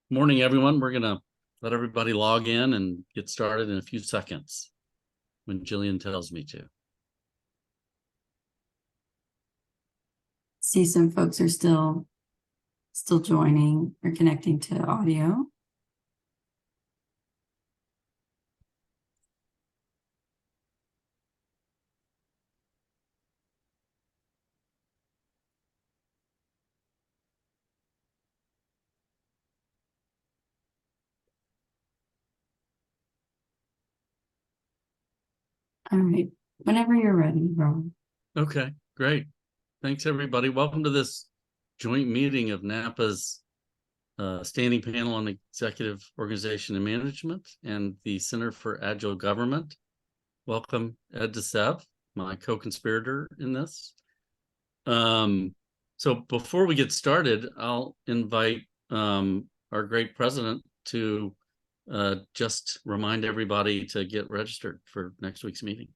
Morning, everyone. We're going to let everybody log in and get started in a few seconds when Jillian tells me to. See, some folks are still joining or connecting to audio. All right, whenever you're ready, Rob. Okay, great. Thanks, everybody. Welcome to this joint meeting of NAPA's Standing Panel on Executive Organization and Management and the Center for Agile Government. Welcome, Ed DeSeve, my co-conspirator in this. So before we get started, I'll invite our great president to just remind everybody to get registered for next week's meeting.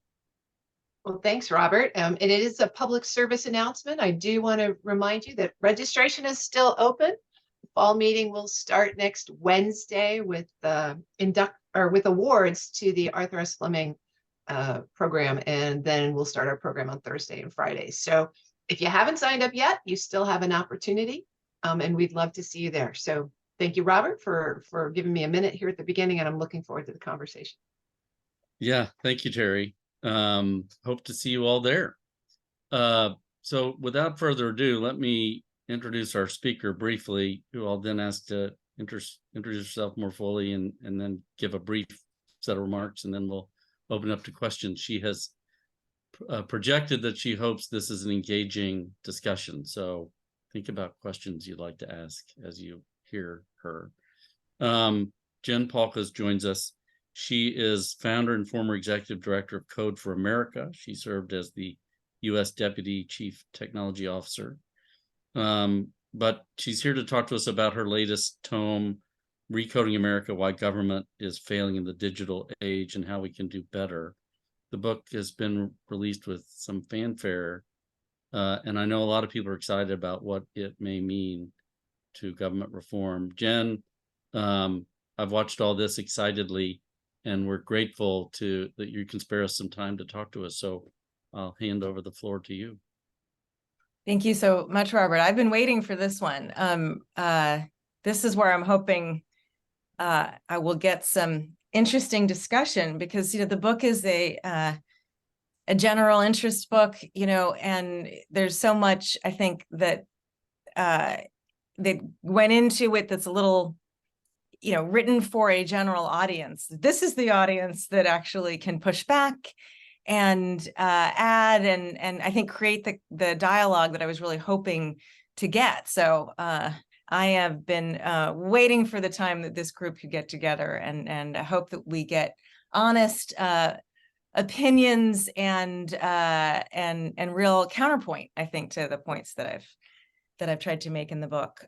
Well, thanks, Robert. And it is a public service announcement. I do want to remind you that registration is still open. The fall meeting will start next Wednesday with with awards to the Arthur S. Fleming program, and then we'll start our program on Thursday and Friday. So if you haven't signed up yet, you still have an opportunity, and we'd love to see you there. So thank you, Robert, for giving me a minute here at the beginning, and I'm looking forward to the conversation. Yeah, thank you, Terry. Hope to see you all there. So without further ado, let me introduce our speaker briefly, who I'll then ask to introduce herself more fully and then give a brief set of remarks, and then we'll open up to questions. She has projected that she hopes this is an engaging discussion. So think about questions you'd like to ask as you hear her. Jen Pahlka joins us. She is founder and former executive director of Code for America. She served as the U.S. Deputy Chief Technology Officer. But she's here to talk to us about her latest tome, Recoding America, Why Government is Failing in the Digital Age and How We Can Do Better. The book has been released with some fanfare, and I know a lot of people are excited about what it may mean to government reform. Jen, I've watched all this excitedly, and we're grateful that you can spare us some time to talk to us. So I'll hand over the floor to you. Thank you so much, Robert. I've been waiting for this one. This is where I'm hoping I will get some interesting discussion, because the book is a general interest book, and there's so much I think that went into it that's a little written for a general audience. This is the audience that actually can push back and add and I think create the dialogue that I was really hoping to get. So I have been waiting for the time that this group could get together, and I hope that we get honest opinions and real counterpoint, I think, to the points that I've tried to make in the book.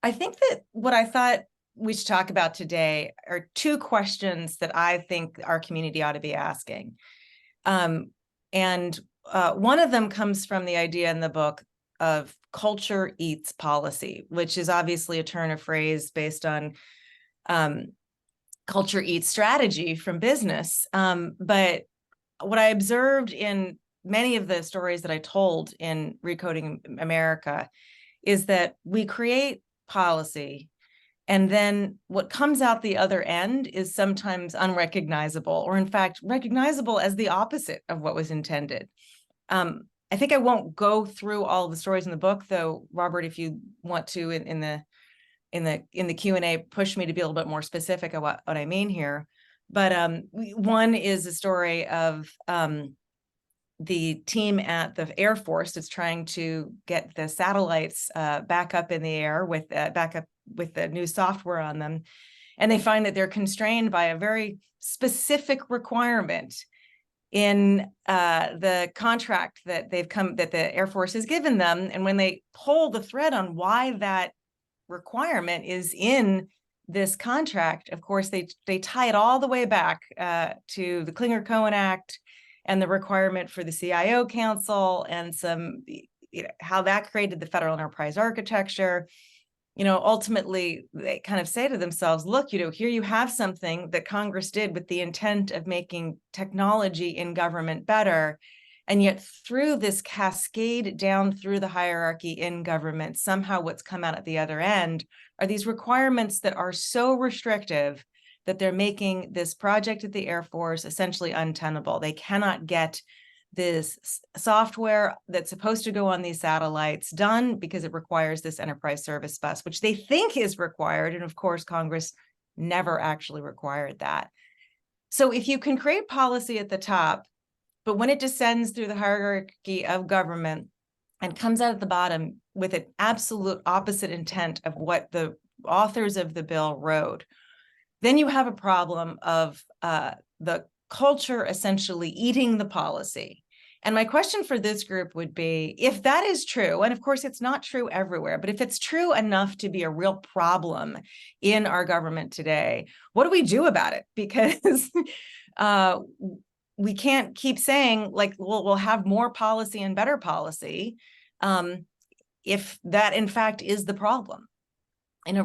I think that what I thought we should talk about today are two questions that I think our community ought to be asking. And one of them comes from the idea in the book of culture eats policy, which is obviously a turn of phrase based on culture eats strategy from business. But what I observed in many of the stories that I told in Recoding America is that we create policy, and then what comes out the other end is sometimes unrecognizable, or in fact recognizable as the opposite of what was intended. I think I won't go through all the stories in the book, though, Robert, if you want to in the Q&A, push me to be a little bit more specific of what I mean here. But one is a story of the team at the Air Force that's trying to get the satellites back up in the air with the new software on them. And they find that they're constrained by a very specific requirement in the contract that the Air Force has given them. And when they pull the thread on why that requirement is in this contract, of course, they tie it all the way back to the Clinger-Cohen Act and the requirement for the CIO Council and some how that created the federal enterprise architecture. Ultimately, they kind of say to themselves, look, here you have something that Congress did with the intent of making technology in government better. And yet through this cascade down through the hierarchy in government, somehow what's come out at the other end are these requirements that are so restrictive that they're making this project at the Air Force essentially untenable. They cannot get this software that's supposed to go on these satellites done because it requires this enterprise service bus, which they think is required. And of course, Congress never actually required that. So if you can create policy at the top, but when it descends through the hierarchy of government and comes out at the bottom with an absolute opposite intent of what the authors of the bill wrote, then you have a problem of the culture essentially eating the policy. And my question for this group would be, if that is true, and of course it's not true everywhere, but if it's true enough to be a real problem in our government today, what do we do about it? Because we can't keep saying like, we'll have more policy and better policy if that in fact is the problem. In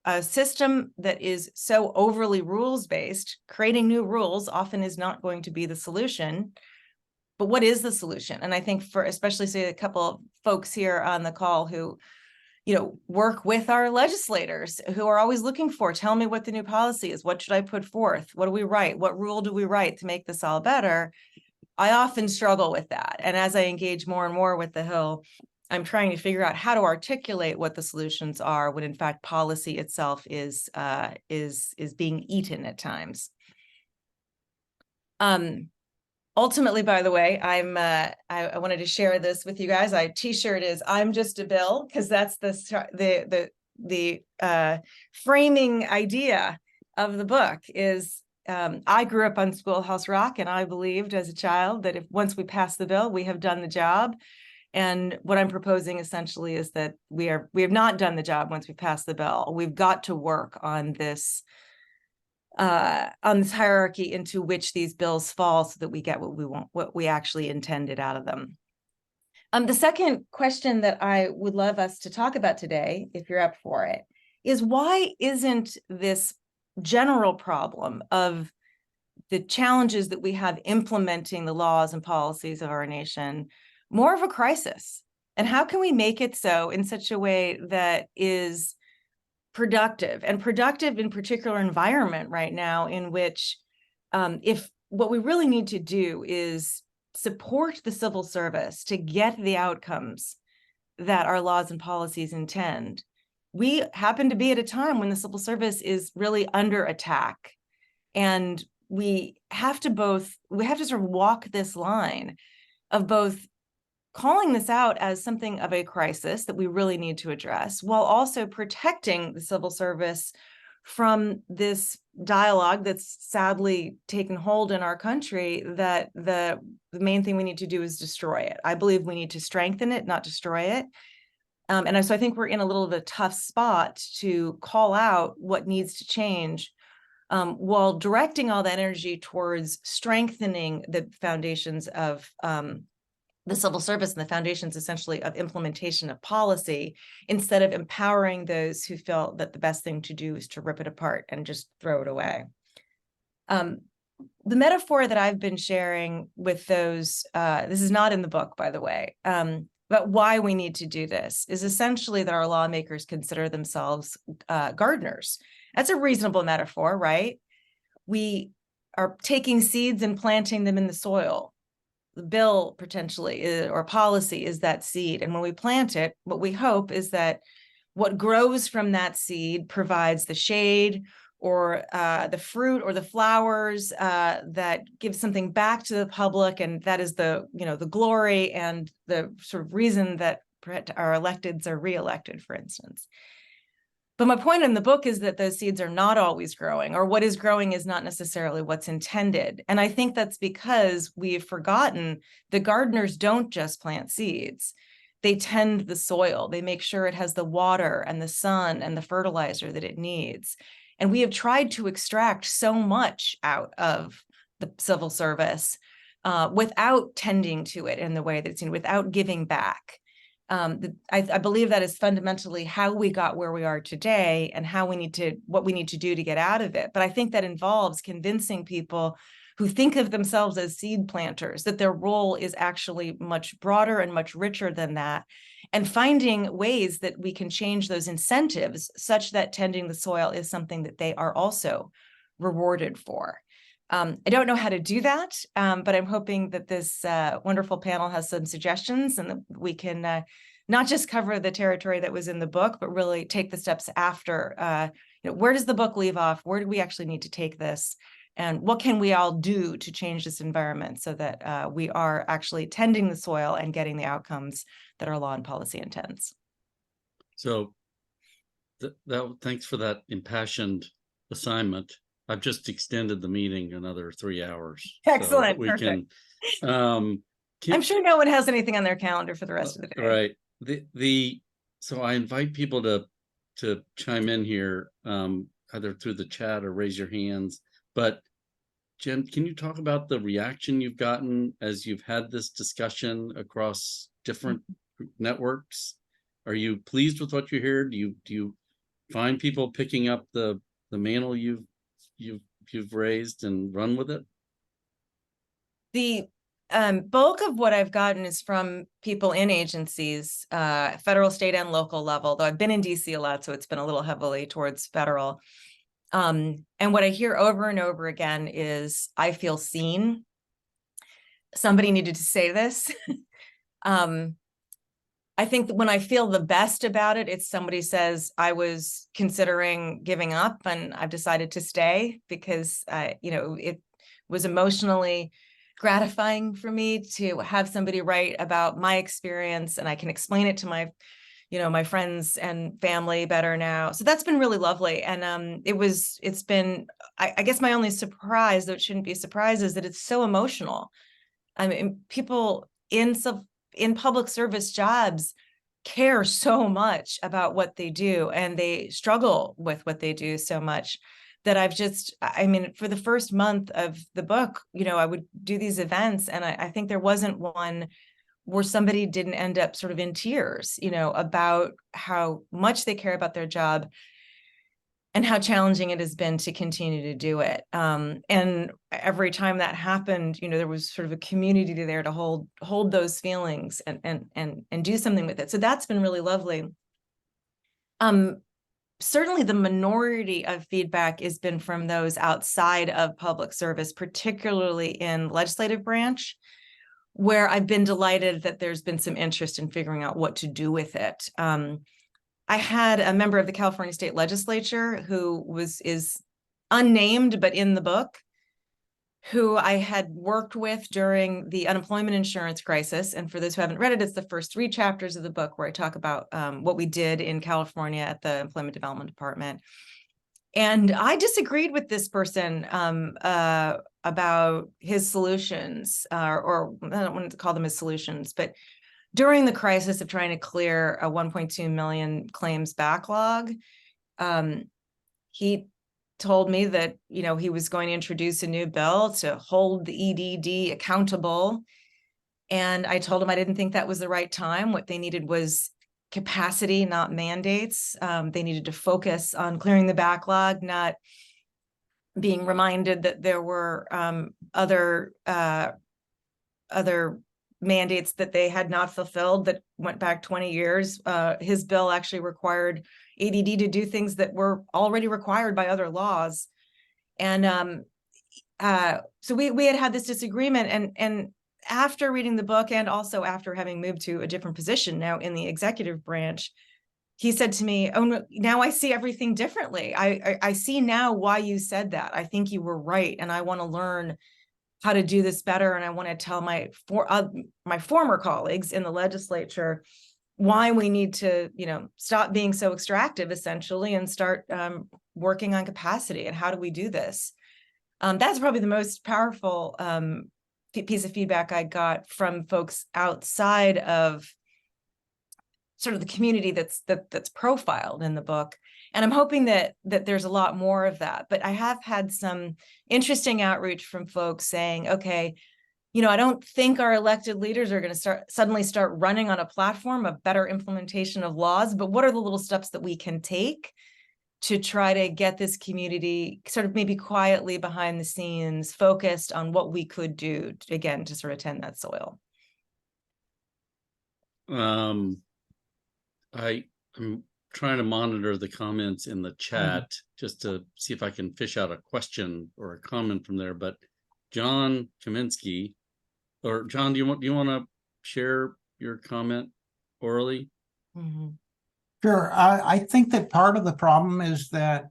a system that is so overly rules-based, creating new rules often is not going to be the solution. But what is the solution? And I think for especially say a couple of folks here on the call who, work with our legislators who are always looking for, tell me what the new policy is. What should I put forth? What do we write? What rule do we write to make this all better? I often struggle with that. And as I engage more and more with the Hill, I'm trying to figure out how to articulate what the solutions are when in fact policy itself is being eaten at times. Ultimately, by the way, I wanted to share this with you guys. My T-shirt is "I'm just a bill" because that's the framing idea of the book. Is I grew up on Schoolhouse Rock, and I believed as a child that if once we pass the bill, we have done the job. And what I'm proposing essentially is that we have not done the job once we pass the bill. We've got to work on this hierarchy into which these bills fall so that we get what we want, what we actually intended out of them. The second question that I would love us to talk about today, if you're up for it, is why isn't this general problem of the challenges that we have implementing the laws and policies of our nation more of a crisis? And how can we make it so in such a way that is productive in particular environment right now in which if what we really need to do is support the civil service to get the outcomes that our laws and policies intend. We happen to be at a time when the civil service is really under attack. And we have to sort of walk this line of both calling this out as something of a crisis that we really need to address, while also protecting the civil service from this dialogue that's sadly taken hold in our country, that the main thing we need to do is destroy it. I believe we need to strengthen it, not destroy it. And so I think we're in a little of a tough spot to call out what needs to change, while directing all that energy towards strengthening the foundations of the civil service and the foundations essentially of implementation of policy, instead of empowering those who feel that the best thing to do is to rip it apart and just throw it away. The metaphor that I've been sharing with those, this is not in the book, by the way, but why we need to do this is essentially that our lawmakers consider themselves gardeners. That's a reasonable metaphor, right? We are taking seeds and planting them in the soil. The bill potentially or policy is that seed. And when we plant it, what we hope is that what grows from that seed provides the shade or the fruit or the flowers that give something back to the public. And that is the glory and the sort of reason that our electeds are reelected, for instance. But my point in the book is that those seeds are not always growing, or what is growing is not necessarily what's intended. And I think that's because we've forgotten the gardeners don't just plant seeds. They tend the soil. They make sure it has the water and the sun and the fertilizer that it needs. And we have tried to extract so much out of the civil service without tending to it in the way that's, without giving back. I believe that is fundamentally how we got where we are today and what we need to do to get out of it. But I think that involves convincing people who think of themselves as seed planters that their role is actually much broader and much richer than that, and finding ways that we can change those incentives such that tending the soil is something that they are also rewarded for. I don't know how to do that, but I'm hoping that this wonderful panel has some suggestions and that we can not just cover the territory that was in the book, but really take the steps after. Where does the book leave off? Where do we actually need to take this? And what can we all do to change this environment so that we are actually tending the soil and getting the outcomes that our law and policy intends? So thanks for that impassioned assignment. I've just extended the meeting another 3 hours. Excellent. So we Perfect. can, I'm sure no one has anything on their calendar for the rest of the day. Right. So I invite people to chime in here, either through the chat or raise your hands. But Jen, can you talk about the reaction you've gotten as you've had this discussion across different networks? Are you pleased with what you hear? Do you find people picking up the mantle you've raised and run with it? The bulk of what I've gotten is from people in agencies, federal, state, and local level, though I've been in DC a lot, so it's been a little heavily towards federal. And what I hear over and over again is, I feel seen. Somebody needed to say this. I think that when I feel the best about it, it's somebody says, I was considering giving up and I've decided to stay because, it was emotionally gratifying for me to have somebody write about my experience, and I can explain it to my friends and family better now. So that's been really lovely. And it's been, I guess my only surprise, though it shouldn't be a surprise, is that it's so emotional. I mean, people in public service jobs care so much about what they do, and they struggle with what they do so much that for the first month of the book, I would do these events, and I think there wasn't one where somebody didn't end up sort of in tears, about how much they care about their job and how challenging it has been to continue to do it. And every time that happened, there was sort of a community there to hold those feelings and do something with it. So that's been really lovely. Certainly the minority of feedback has been from those outside of public service, particularly in legislative branch, where I've been delighted that there's been some interest in figuring out what to do with it. I had a member of the California State Legislature who is unnamed, but in the book, who I had worked with during the unemployment insurance crisis. And for those who haven't read it, it's the first 3 chapters of the book where I talk about what we did in California at the Employment Development Department. And I disagreed with this person about his solutions, or I don't want to call them his solutions, but during the crisis of trying to clear a 1.2 million claims backlog, he told me that, he was going to introduce a new bill to hold the EDD accountable. And I told him I didn't think that was the right time. What they needed was capacity, not mandates. They needed to focus on clearing the backlog, not being reminded that there were other mandates that they had not fulfilled that went back 20 years. His bill actually required ADD to do things that were already required by other laws. And so we had this disagreement. And after reading the book, and also after having moved to a different position now in the executive branch, he said to me, "Oh, no, now I see everything differently. I see now why you said that. I think you were right. And I want to learn how to do this better. And I want to tell my former colleagues in the legislature why we need to, stop being so extractive, essentially, and start working on capacity. And how do we do this?" That's probably the most powerful piece of feedback I got from folks outside of sort of the community that's profiled in the book. And I'm hoping that there's a lot more of that. But I have had some interesting outreach from folks saying, okay, I don't think our elected leaders are going to suddenly start running on a platform of better implementation of laws, but what are the little steps that we can take to try to get this community sort of maybe quietly behind the scenes focused on what we could do, again, to sort of tend that soil? I'm trying to monitor the comments in the chat just to see if I can fish out a question or a comment from there. But John Kaminsky, or John, do you want to share your comment orally? Sure. I think that part of the problem is that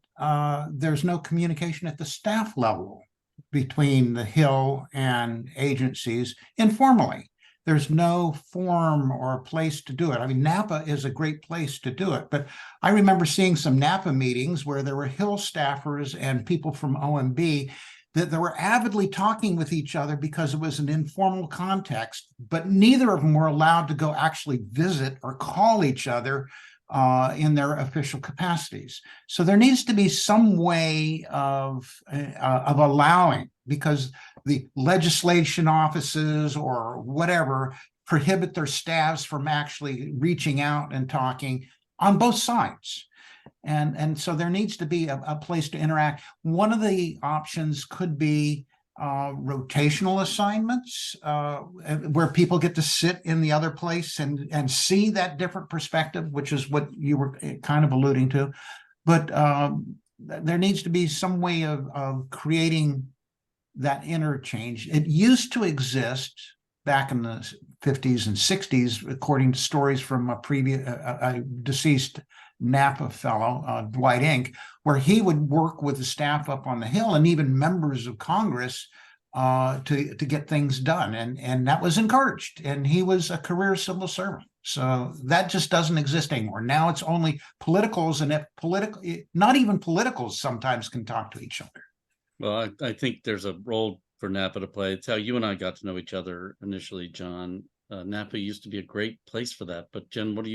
there's no communication at the staff level between the Hill and agencies informally. There's no forum or place to do it. I mean, Napa is a great place to do it, but I remember seeing some Napa meetings where there were Hill staffers and people from OMB that they were avidly talking with each other because it was an informal context, but neither of them were allowed to go actually visit or call each other in their official capacities. So there needs to be some way of allowing, because the legislation offices or whatever prohibit their staffs from actually reaching out and talking on both sides. And so there needs to be a place to interact. One of the options could be rotational assignments where people get to sit in the other place and see that different perspective, which is what you were kind of alluding to. But there needs to be some way of creating that interchange. It used to exist back in the 50s and 60s, according to stories from a deceased Napa fellow, Dwight Ink, where he would work with the staff up on the Hill and even members of Congress to get things done. And that was encouraged. And he was a career civil servant. So that just doesn't exist anymore. Now it's only politicals, and if not even politicals sometimes can talk to each other. Well, I think there's a role for Napa to play. It's how you and I got to know each other initially, John. Napa used to be a great place for that. But Jen, what do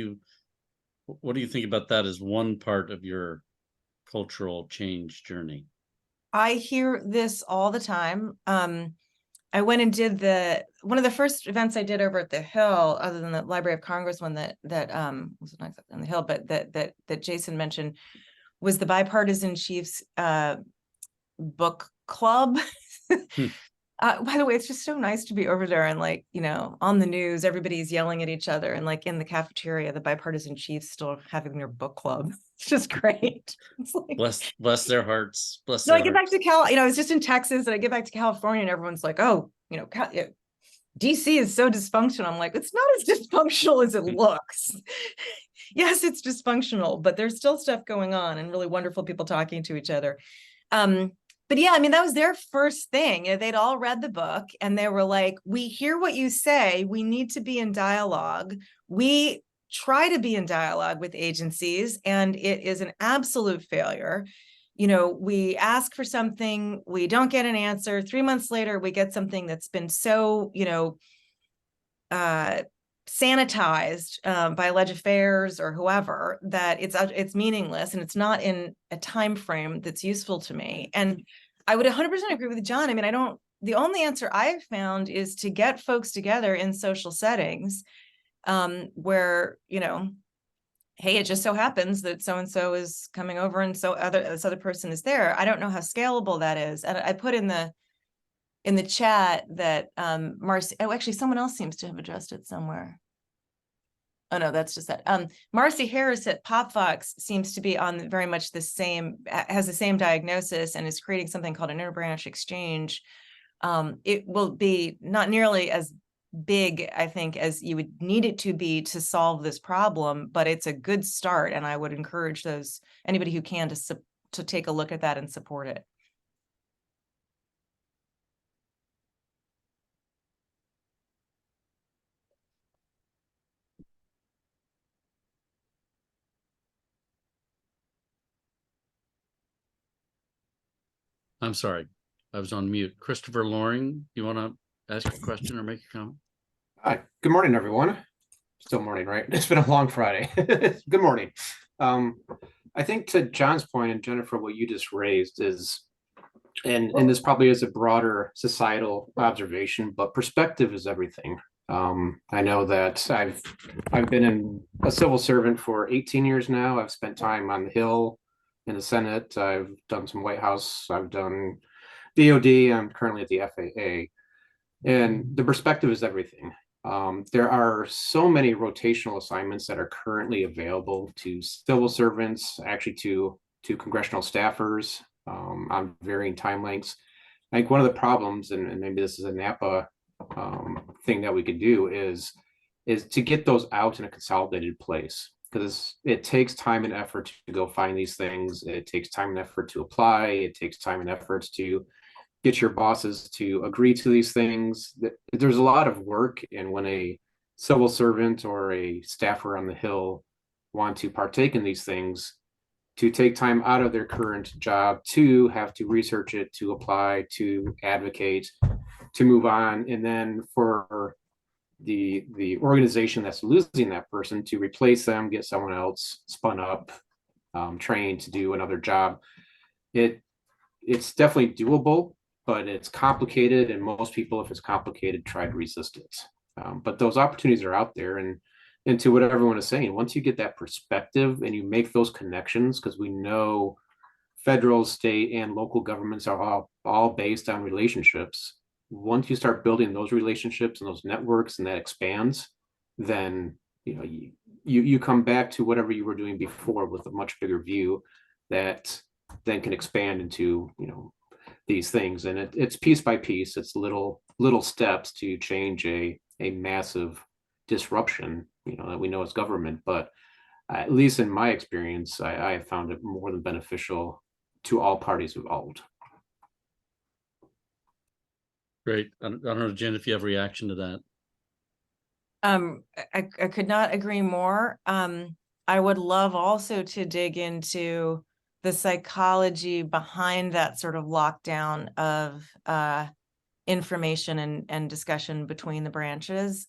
you think about that as one part of your cultural change journey? I hear this all the time. I went and did one of the first events I did over at the Hill, other than the Library of Congress one that was not exactly on the Hill, but that Jason mentioned, was the Bipartisan Chiefs book club. By the way, it's just so nice to be over there and on the news, everybody's yelling at each other, and in the cafeteria, the bipartisan chiefs still having their book club. It's just great. It's bless their hearts. No, I get back to I was just in Texas, and I get back to California, and everyone's like, oh, DC is so dysfunctional. I'm like, it's not as dysfunctional as it looks. Yes, it's dysfunctional, but there's still stuff going on and really wonderful people talking to each other. But yeah, I mean, that was their first thing. They'd all read the book and they were like, we hear what you say. We need to be in dialogue. We try to be in dialogue with agencies, and it is an absolute failure. We ask for something, we don't get an answer. 3 months later, we get something that's been so, sanitized by Legifairs or whoever, that it's meaningless, and it's not in a time frame that's useful to me. And I would 100% agree with John. I mean, the only answer I've found is to get folks together in social settings where, hey, it just so happens that so-and-so is coming over and this other person is there. I don't know how scalable that is. And I put in the chat that Marcy, actually someone else seems to have addressed it somewhere. Oh no, that's just that. Marcy Harris at PopFox seems to be on very much has the same diagnosis, and is creating something called an interbranch exchange. It will be not nearly as big, I think, as you would need it to be to solve this problem, but it's a good start, and I would encourage anybody who can to take a look at that and support it. I'm sorry, I was on mute. Christopher Loring, you want to ask a question or make a comment? Hi, good morning, everyone. Still morning, right? It's been a long Friday. Good morning. I think to John's point, and Jennifer, what you just raised is and this probably is a broader societal observation, but perspective is everything. I know that I've been a civil servant for 18 years now. I've spent time on the Hill, in the Senate. I've done some White House. I've done DOD. I'm currently at the FAA, and the perspective is everything. There are so many rotational assignments that are currently available to civil servants, actually to congressional staffers, on varying time lengths. I think one of the problems, and maybe this is a Napa thing that we could do, is to get those out in a consolidated place, because it takes time and effort to go find these things. It takes time and effort to apply. It takes time and effort to get your bosses to agree to these things. There's a lot of work, and when a civil servant or a staffer on the Hill want to partake in these things, to take time out of their current job to have to research it, to apply, to advocate, to move on, and then for the organization that's losing that person to replace them, get someone else spun up, trained to do another job. It's definitely doable, but it's complicated, and most people, if it's complicated, try to resist it. But those opportunities are out there, and to what everyone is saying, once you get that perspective and you make those connections, because we know federal, state, and local governments are all based on relationships. Once you start building those relationships and those networks, and that expands, then you come back to whatever you were doing before with a much bigger view that then can expand into these things. And it's piece by piece. It's little steps to change a massive disruption, that we know as government. But at least in my experience, I have found it more than beneficial to all parties involved. Great. I don't know, Jen, if you have a reaction to that. I could not agree more. I would love also to dig into the psychology behind that sort of lockdown of information and discussion between the branches.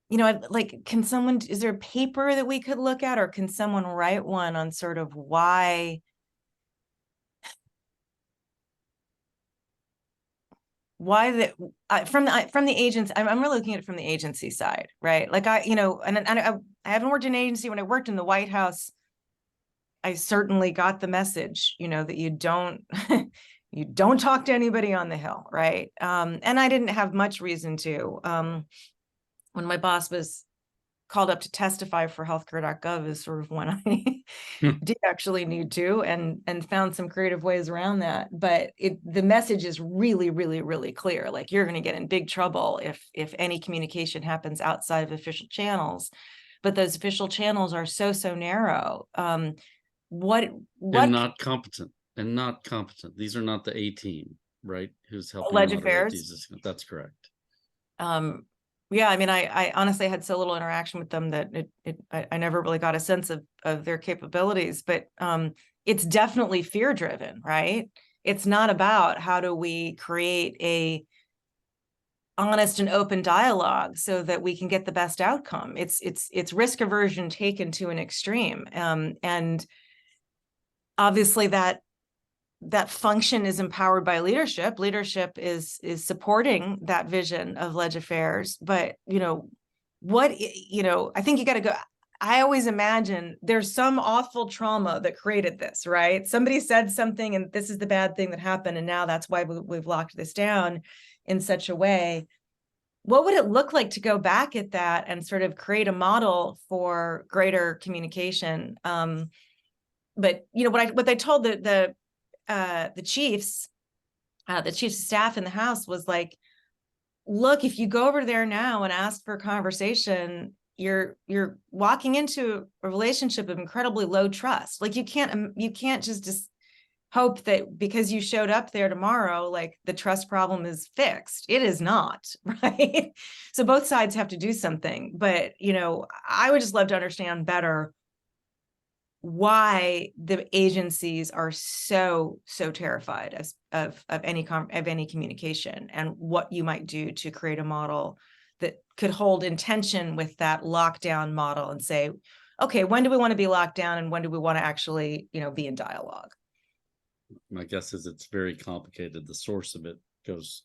Is there a paper that we could look at, or can someone write one on sort of why from the agents? I'm really looking at it from the agency side, right? Like I haven't worked in an agency. When I worked in the White House, I certainly got the message, that you don't you don't talk to anybody on the Hill, right? And I didn't have much reason to. When my boss was called up to testify for healthcare.gov is sort of when I did actually need to, and found some creative ways around that. But the message is really, really, really clear. Like, you're going to get in big trouble if any communication happens outside of official channels. But those official channels are so narrow. What and not competent. These are not the A team, right? Who's helping Alleged moderate affairs? these. That's correct. Yeah, I mean, I honestly had so little interaction with them that I never really got a sense of their capabilities. But it's definitely fear driven, right? It's not about how do we create a honest and open dialogue so that we can get the best outcome. It's risk aversion taken to an extreme, and obviously that function is empowered by leadership. Leadership is supporting that vision of ledge affairs. But I think you got to go. I always imagine there's some awful trauma that created this, right? Somebody said something, and this is the bad thing that happened, and now that's why we've locked this down in such a way. What would it look like to go back at that and sort of create a model for greater communication? But what they told the chiefs of staff in the House was like, look, if you go over there now and ask for a conversation, you're walking into a relationship of incredibly low trust. Like, you can't just hope that because you showed up there tomorrow, like the trust problem is fixed. It is not, right? So both sides have to do something. But I would just love to understand better why the agencies are so terrified of any communication, and what you might do to create a model that could hold in tension with that lockdown model and say, okay, when do we want to be locked down, and when do we want to actually be in dialogue? My guess is it's very complicated. The source of it is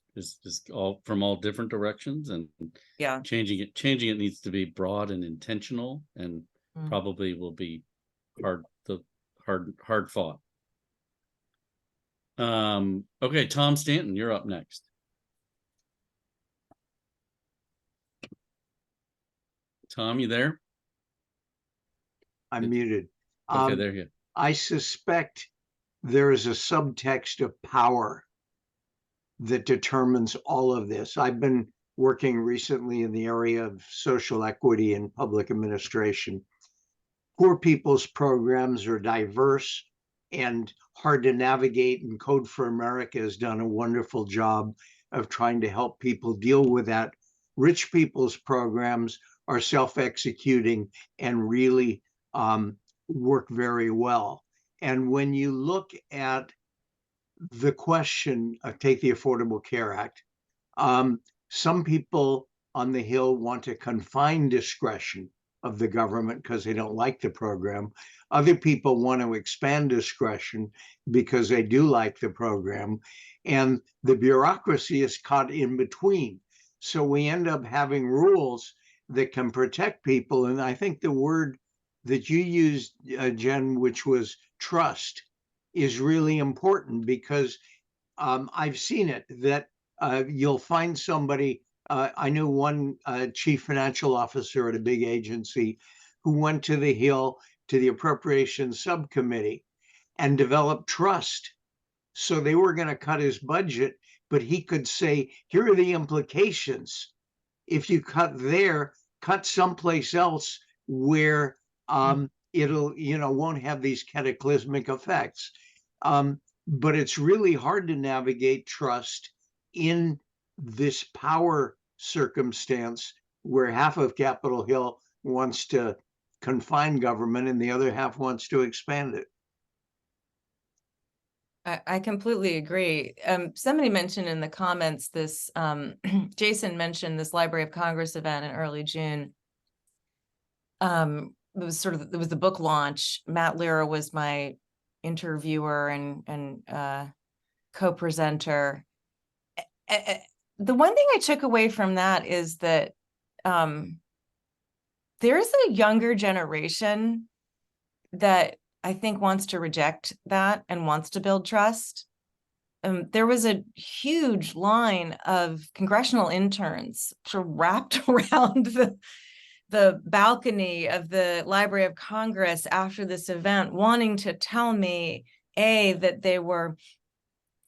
all from all different directions, and Yeah. changing it needs to be broad and intentional, and Mm. probably will be hard fought. Okay, Tom Stanton, you're up next. Tom, you there? I'm muted. Okay, there you go. I suspect there is a subtext of power that determines all of this. I've been working recently in the area of social equity and public administration. Poor people's programs are diverse and hard to navigate, and Code for America has done a wonderful job of trying to help people deal with that. Rich people's programs are self-executing and really work very well. And when you look at the question of take the Affordable Care Act, some people on the Hill want to confine discretion of the government because they don't like the program. Other people want to expand discretion because they do like the program. And the bureaucracy is caught in between. So we end up having rules that can protect people. And I think the word that you used, Jen, which was trust, is really important, because I've seen it that you'll find somebody. I knew one chief financial officer at a big agency who went to the Hill, to the appropriations subcommittee, and developed trust. So they were going to cut his budget, but he could say, here are the implications. If you cut there, cut someplace else where it'll, won't have these cataclysmic effects. But it's really hard to navigate trust in this power circumstance where half of Capitol Hill wants to confine government and the other half wants to expand it. I completely agree. Somebody mentioned in the comments this, Jason mentioned this Library of Congress event in early June. It was the book launch. Matt Lira was my interviewer and co-presenter. The one thing I took away from that is that there's a younger generation that I think wants to reject that and wants to build trust. There was a huge line of congressional interns sort of wrapped around the balcony of the Library of Congress after this event, wanting to tell me, that they were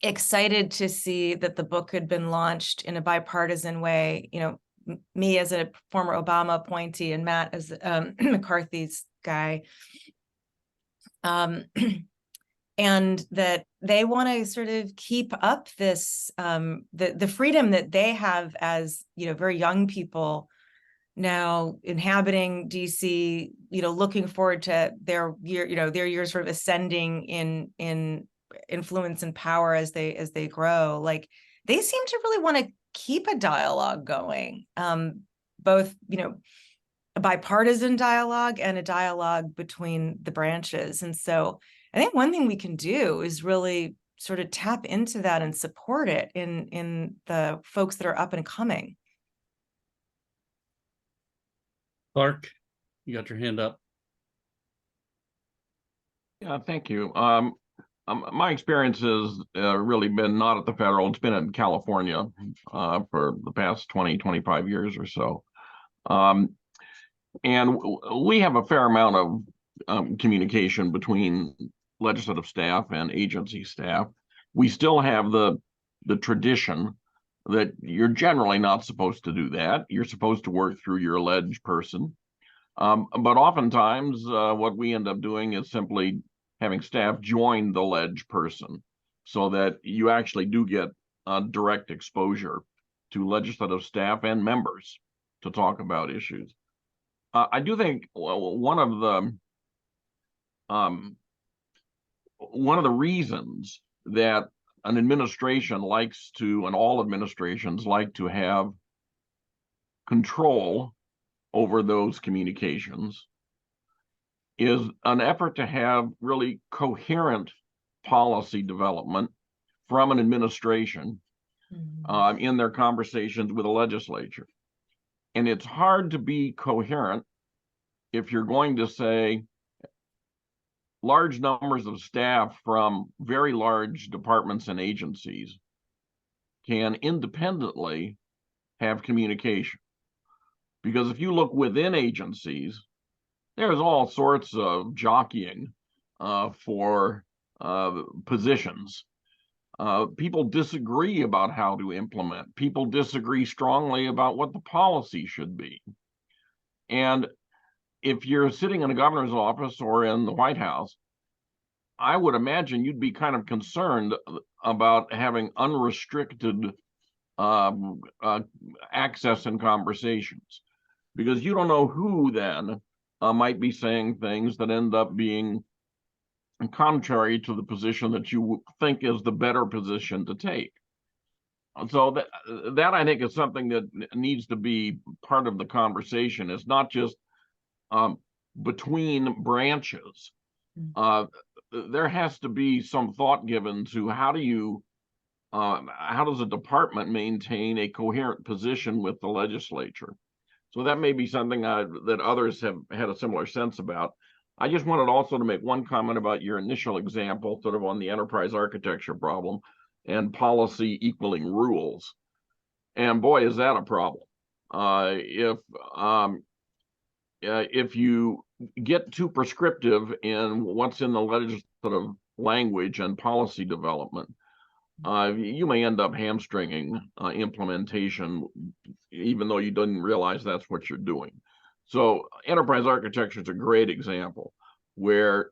excited to see that the book had been launched in a bipartisan way. Me as a former Obama appointee and Matt as McCarthy's guy. And that they want to sort of keep up this, the freedom that they have as, very young people now inhabiting DC, looking forward to their years sort of ascending in influence and power as they grow. Like, they seem to really want to keep a dialogue going, both, a bipartisan dialogue and a dialogue between the branches. And so I think one thing we can do is really sort of tap into that and support it in the folks that are up and coming. Clark, you got your hand up. Yeah, thank you. My experience has really been not at the federal, it's been in California for the past 20, 25 years or so. And we have a fair amount of communication between legislative staff and agency staff. We still have the tradition that you're generally not supposed to do that. You're supposed to work through your ledge person. But oftentimes what we end up doing is simply having staff join the ledge person so that you actually do get direct exposure to legislative staff and members to talk about issues. I do think one of the reasons that an administration likes to, and all administrations like to have control over those communications, is an effort to have really coherent policy development from an administration in their conversations with the legislature. And it's hard to be coherent if you're going to say large numbers of staff from very large departments and agencies can independently have communication. Because if you look within agencies, there's all sorts of jockeying for positions. People disagree about how to implement. People disagree strongly about what the policy should be. And if you're sitting in a governor's office or in the White House, I would imagine you'd be kind of concerned about having unrestricted access and conversations, because you don't know who then might be saying things that end up being contrary to the position that you think is the better position to take. So that I think is something that needs to be part of the conversation. It's not just between branches. There has to be some thought given to how does a department maintain a coherent position with the legislature? So that may be something that others have had a similar sense about. I just wanted also to make one comment about your initial example, sort of on the enterprise architecture problem and policy equaling rules. And boy, is that a problem. If you get too prescriptive in what's in the legislative language and policy development, you may end up hamstringing implementation, even though you didn't realize that's what you're doing. So enterprise architecture is a great example where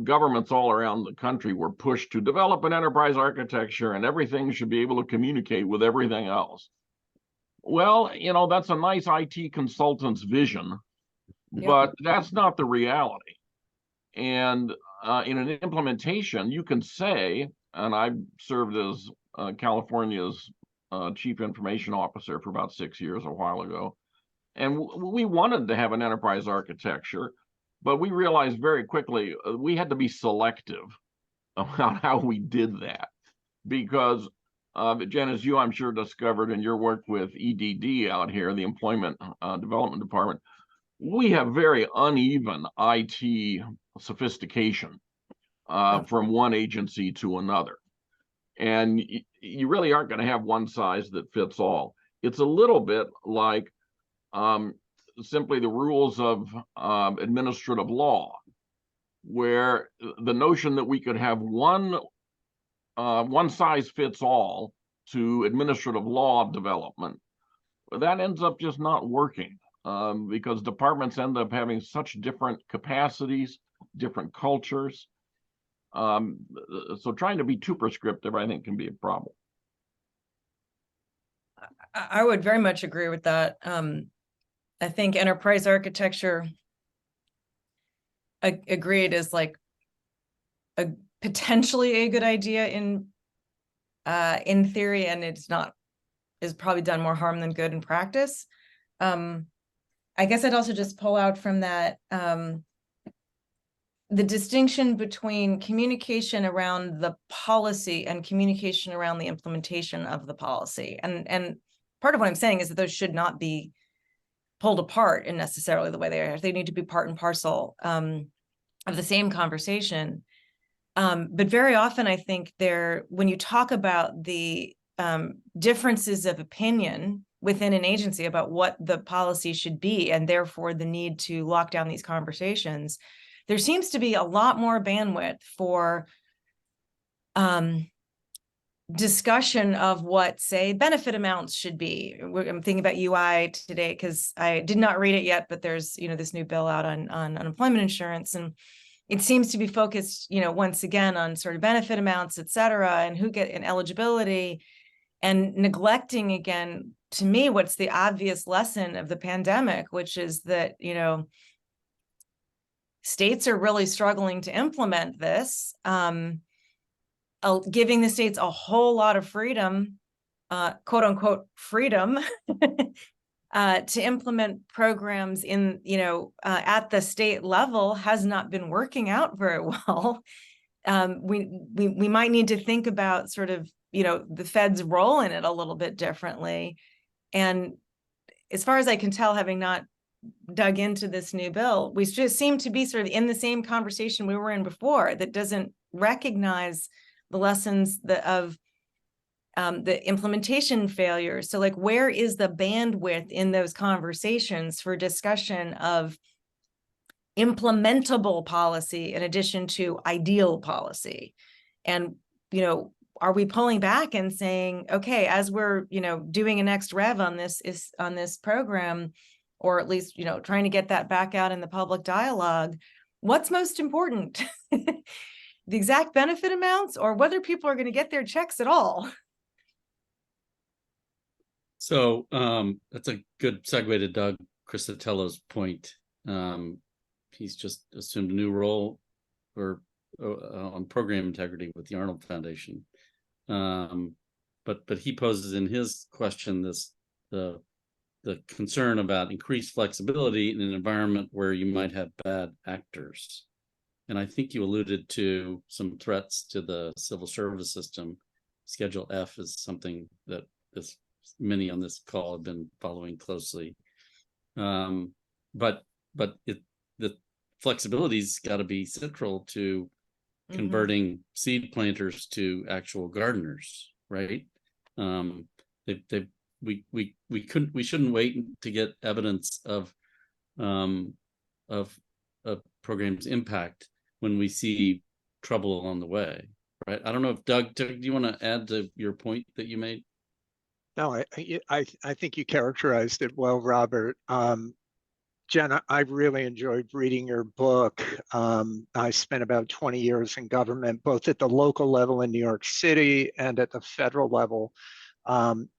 governments all around the country were pushed to develop an enterprise architecture and everything should be able to communicate with everything else. Well, that's a nice IT consultant's vision, but that's not the reality. And in an implementation, you can say, and I served as California's chief information officer for about 6 years a while ago. And we wanted to have an enterprise architecture, but we realized very quickly we had to be selective about how we did that. Because, Jen, as you, I'm sure, discovered in your work with EDD out here, the Employment Development Department, we have very uneven IT sophistication from one agency to another. And you really aren't going to have one size that fits all. It's a little bit like simply the rules of administrative law, where the notion that we could have one size fits all to administrative law development, that ends up just not working because departments end up having such different capacities, different cultures. So trying to be too prescriptive, I think, can be a problem. I would very much agree with that. I think enterprise architecture, agreed, is like potentially a good idea in theory, and it's not, is probably done more harm than good in practice. I guess I'd also just pull out from that the distinction between communication around the policy and communication around the implementation of the policy. And part of what I'm saying is that those should not be pulled apart in necessarily the way they are. They need to be part and parcel of the same conversation. But very often, I think when you talk about the differences of opinion within an agency about what the policy should be, and therefore the need to lock down these conversations, there seems to be a lot more bandwidth for discussion of what, say, benefit amounts should be. I'm thinking about UI today because I did not read it yet, but there's this new bill out on unemployment insurance, and it seems to be focused once again on sort of benefit amounts, et cetera, and who get an eligibility, and neglecting again, to me, what's the obvious lesson of the pandemic, which is that states are really struggling to implement this. Giving the states a whole lot of freedom, quote unquote freedom, to implement programs in, at the state level has not been working out very well. we might need to think about sort of, the Fed's role in it a little bit differently. And as far as I can tell, having not dug into this new bill, we just seem to be sort of in the same conversation we were in before, that doesn't recognize the lessons of the implementation failures. So like, where is the bandwidth in those conversations for discussion of implementable policy in addition to ideal policy? And, are we pulling back and saying, okay, as we're, doing a next rev on this program, or at least, trying to get that back out in the public dialogue, what's most important? The exact benefit amounts, or whether people are going to get their checks at all? So that's a good segue to Doug Crisatello's point. He's just assumed a new role on program integrity with the Arnold Foundation. But he poses in his question the concern about increased flexibility in an environment where you might have bad actors. And I think you alluded to some threats to the civil service system. Schedule F is something that many on this call have been following closely. But the flexibility's got to be central to converting seed planters to actual gardeners, right? We shouldn't wait to get evidence of program's impact when we see trouble along the way, right? I don't know if Doug, do you want to add to your point that you made? No, I think you characterized it well, Robert. Jen, I really enjoyed reading your book. I spent about 20 years in government, both at the local level in New York City and at the federal level. Having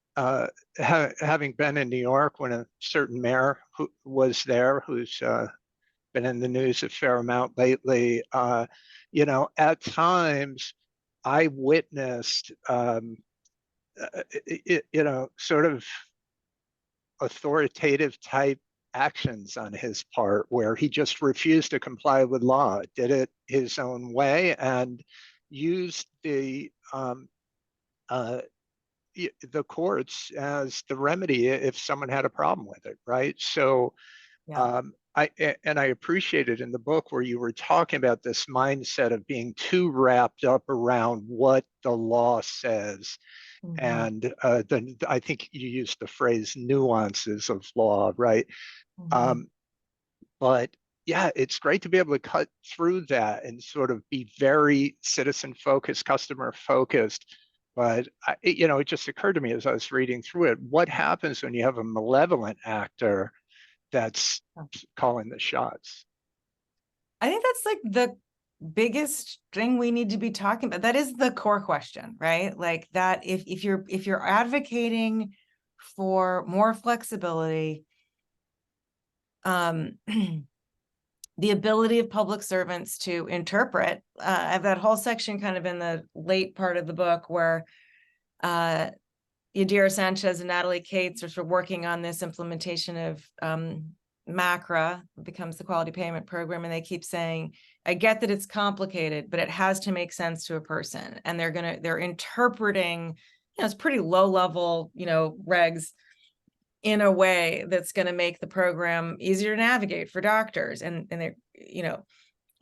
been in New York when a certain mayor who was there, who's been in the news a fair amount lately, at times I witnessed, sort of authoritative type actions on his part, where he just refused to comply with law, did it his own way, and used the courts as the remedy if someone had a problem with it, right? So Yeah. I appreciated in the book where you were talking about this mindset of being too wrapped up around what the law says. And then I think you used the phrase nuances of law, right? But yeah, it's great to be able to cut through that and sort of be very citizen focused, customer focused. But it just occurred to me as I was reading through it, what happens when you have a malevolent actor that's calling the shots? I think that's like the biggest thing we need to be talking about. That is the core question, right? Like that, if you're advocating for more flexibility, the ability of public servants to interpret, I have that whole section kind of in the late part of the book where Yadira Sanchez and Natalie Cates are sort of working on this implementation of MACRA, becomes the Quality Payment Program, and they keep saying, I get that it's complicated, but it has to make sense to a person. And they're interpreting, it's pretty low level, regs in a way that's going to make the program easier to navigate for doctors. And they're,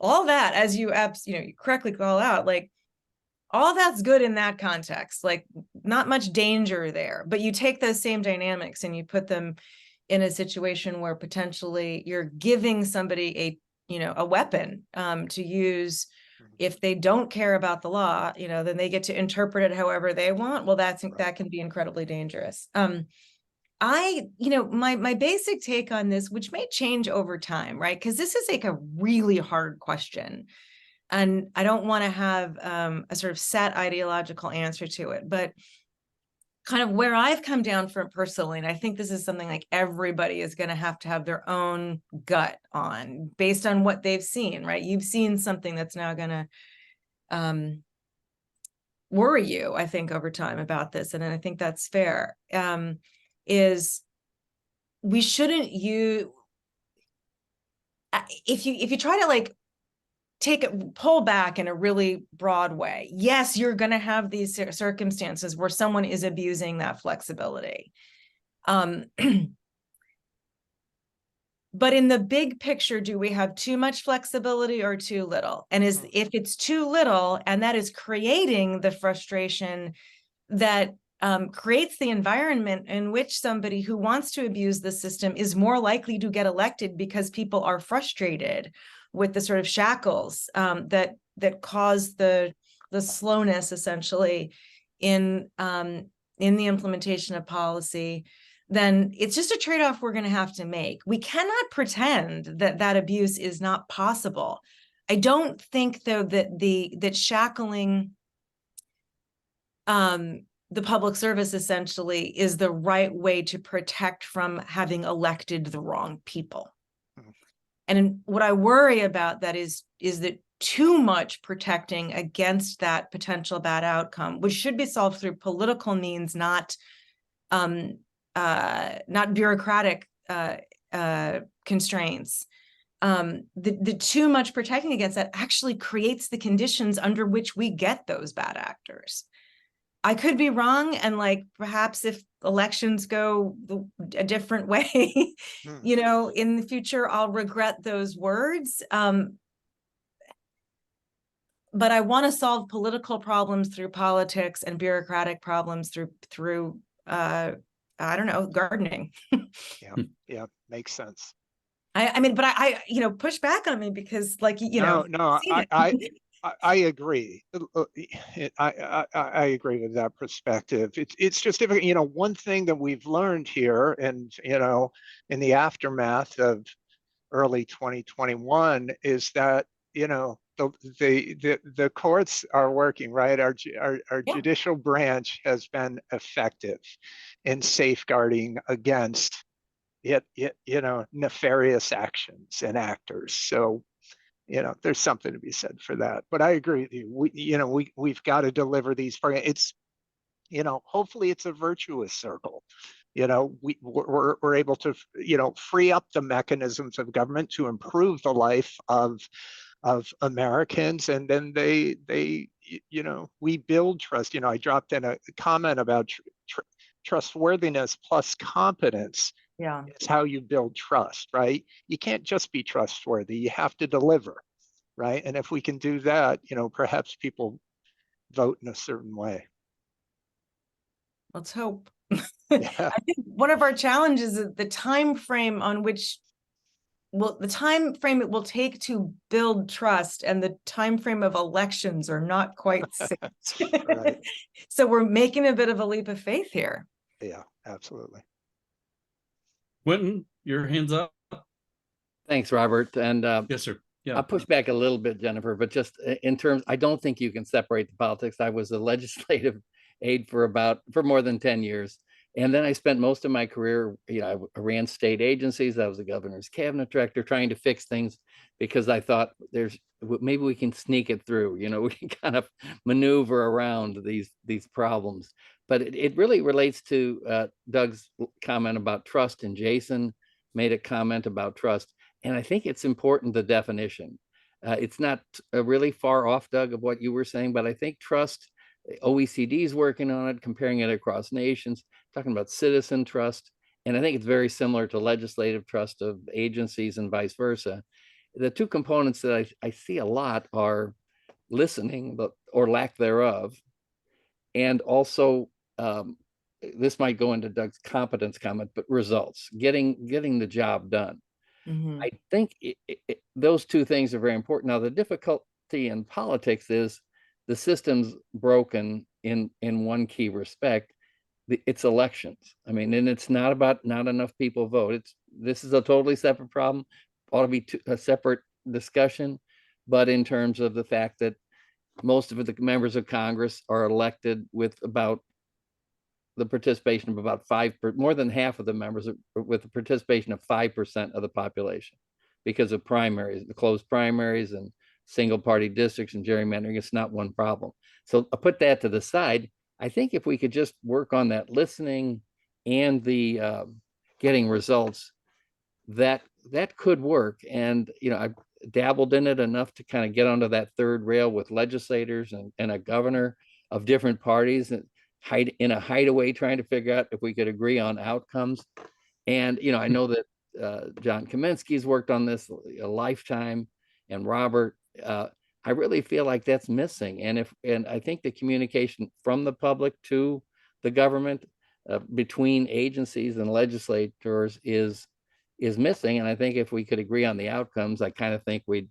all that, as you you correctly call out, like all that's good in that context, like not much danger there, but you take those same dynamics and you put them in a situation where potentially you're giving somebody a weapon to use if they don't care about the law, then they get to interpret it however they want. Well, that can be incredibly dangerous. My basic take on this, which may change over time, right? Because this is like a really hard question. And I don't want to have a sort of set ideological answer to it, but kind of where I've come down from personally, and I think this is something like everybody is going to have their own gut on based on what they've seen, right? You've seen something that's now going to worry you, I think, over time about this. And I think that's fair, is we shouldn't if you try to like pull back in a really broad way. Yes, you're going to have these circumstances where someone is abusing that flexibility. But in the big picture, do we have too much flexibility or too little? And if it's too little, and that is creating the frustration that creates the environment in which somebody who wants to abuse the system is more likely to get elected, because people are frustrated with the sort of shackles that cause the slowness, essentially, in the implementation of policy. Then it's just a trade-off we're going to have to make. We cannot pretend that abuse is not possible. I don't think, though, that shackling the public service essentially is the right way to protect from having elected the wrong people. And what I worry about that is that too much protecting against that potential bad outcome, which should be solved through political means, not bureaucratic constraints. The too much protecting against that actually creates the conditions under which we get those bad actors. I could be wrong, and perhaps if elections go a different way, in the future, I'll regret those words. But I want to solve political problems through politics and bureaucratic problems through I don't know, gardening. Yeah, makes sense. I mean, but I push back on me because, No, I agree. I agree with that perspective. It's just difficult. One thing that we've learned here, and in the aftermath of early 2021, is that the courts are working, right? Our judicial branch has been effective in safeguarding against nefarious actions and actors. So there's something to be said for that. But I agree with you. We've got to deliver these programs. It's hopefully it's a virtuous circle. We're able to free up the mechanisms of government to improve the life of Americans, and then we build trust. I dropped in a comment about trustworthiness plus competence. Yeah, it's how you build trust, right? You can't just be trustworthy, you have to deliver, right? And if we can do that, perhaps people vote in a certain way. let's hope. Yeah. I think one of our challenges is the time frame on which the time frame it will take to build trust and the time frame of elections are not quite synced. Right. So we're making a bit of a leap of faith here. Yeah, absolutely. Quentin, your hands up. Thanks, Robert. And Yes, sir. Yeah. I'll push back a little bit, Jennifer, but just in terms, I don't think you can separate the politics. I was a legislative aide for more than 10 years. And then I spent most of my career, I ran state agencies. I was the governor's cabinet director trying to fix things because I thought maybe we can sneak it through, we can kind of maneuver around these problems. But it really relates to Doug's comment about trust, and Jason made a comment about trust. And I think it's important, the definition. It's not really far off, Doug, of what you were saying, but I think trust, OECD is working on it, comparing it across nations, talking about citizen trust. And I think it's very similar to legislative trust of agencies and vice versa. The two components that I see a lot are listening, or lack thereof, and also this might go into Doug's competence comment, but results, getting the job done. Mm-hmm. I think those two things are very important. Now, the difficulty in politics is the system's broken in one key respect. It's elections. I mean, and it's not about not enough people vote. This is a totally separate problem. Ought to be a separate discussion. But in terms of the fact that most of the members of Congress are elected with about the participation of about more than half of the members with the participation of 5% of the population, because of primaries, the closed primaries and single party districts and gerrymandering. It's not one problem. So I'll put that to the side. I think if we could just work on that listening and the getting results, that could work. And dabbled in it enough to kind of get onto that third rail with legislators and a governor of different parties and hide in a hideaway trying to figure out if we could agree on outcomes. And, you know, I know that John Kaminsky's worked on this a lifetime, and Robert, I really feel like that's missing. And I think the communication from the public to the government between agencies and legislators is missing. And I think if we could agree on the outcomes, I kind of think we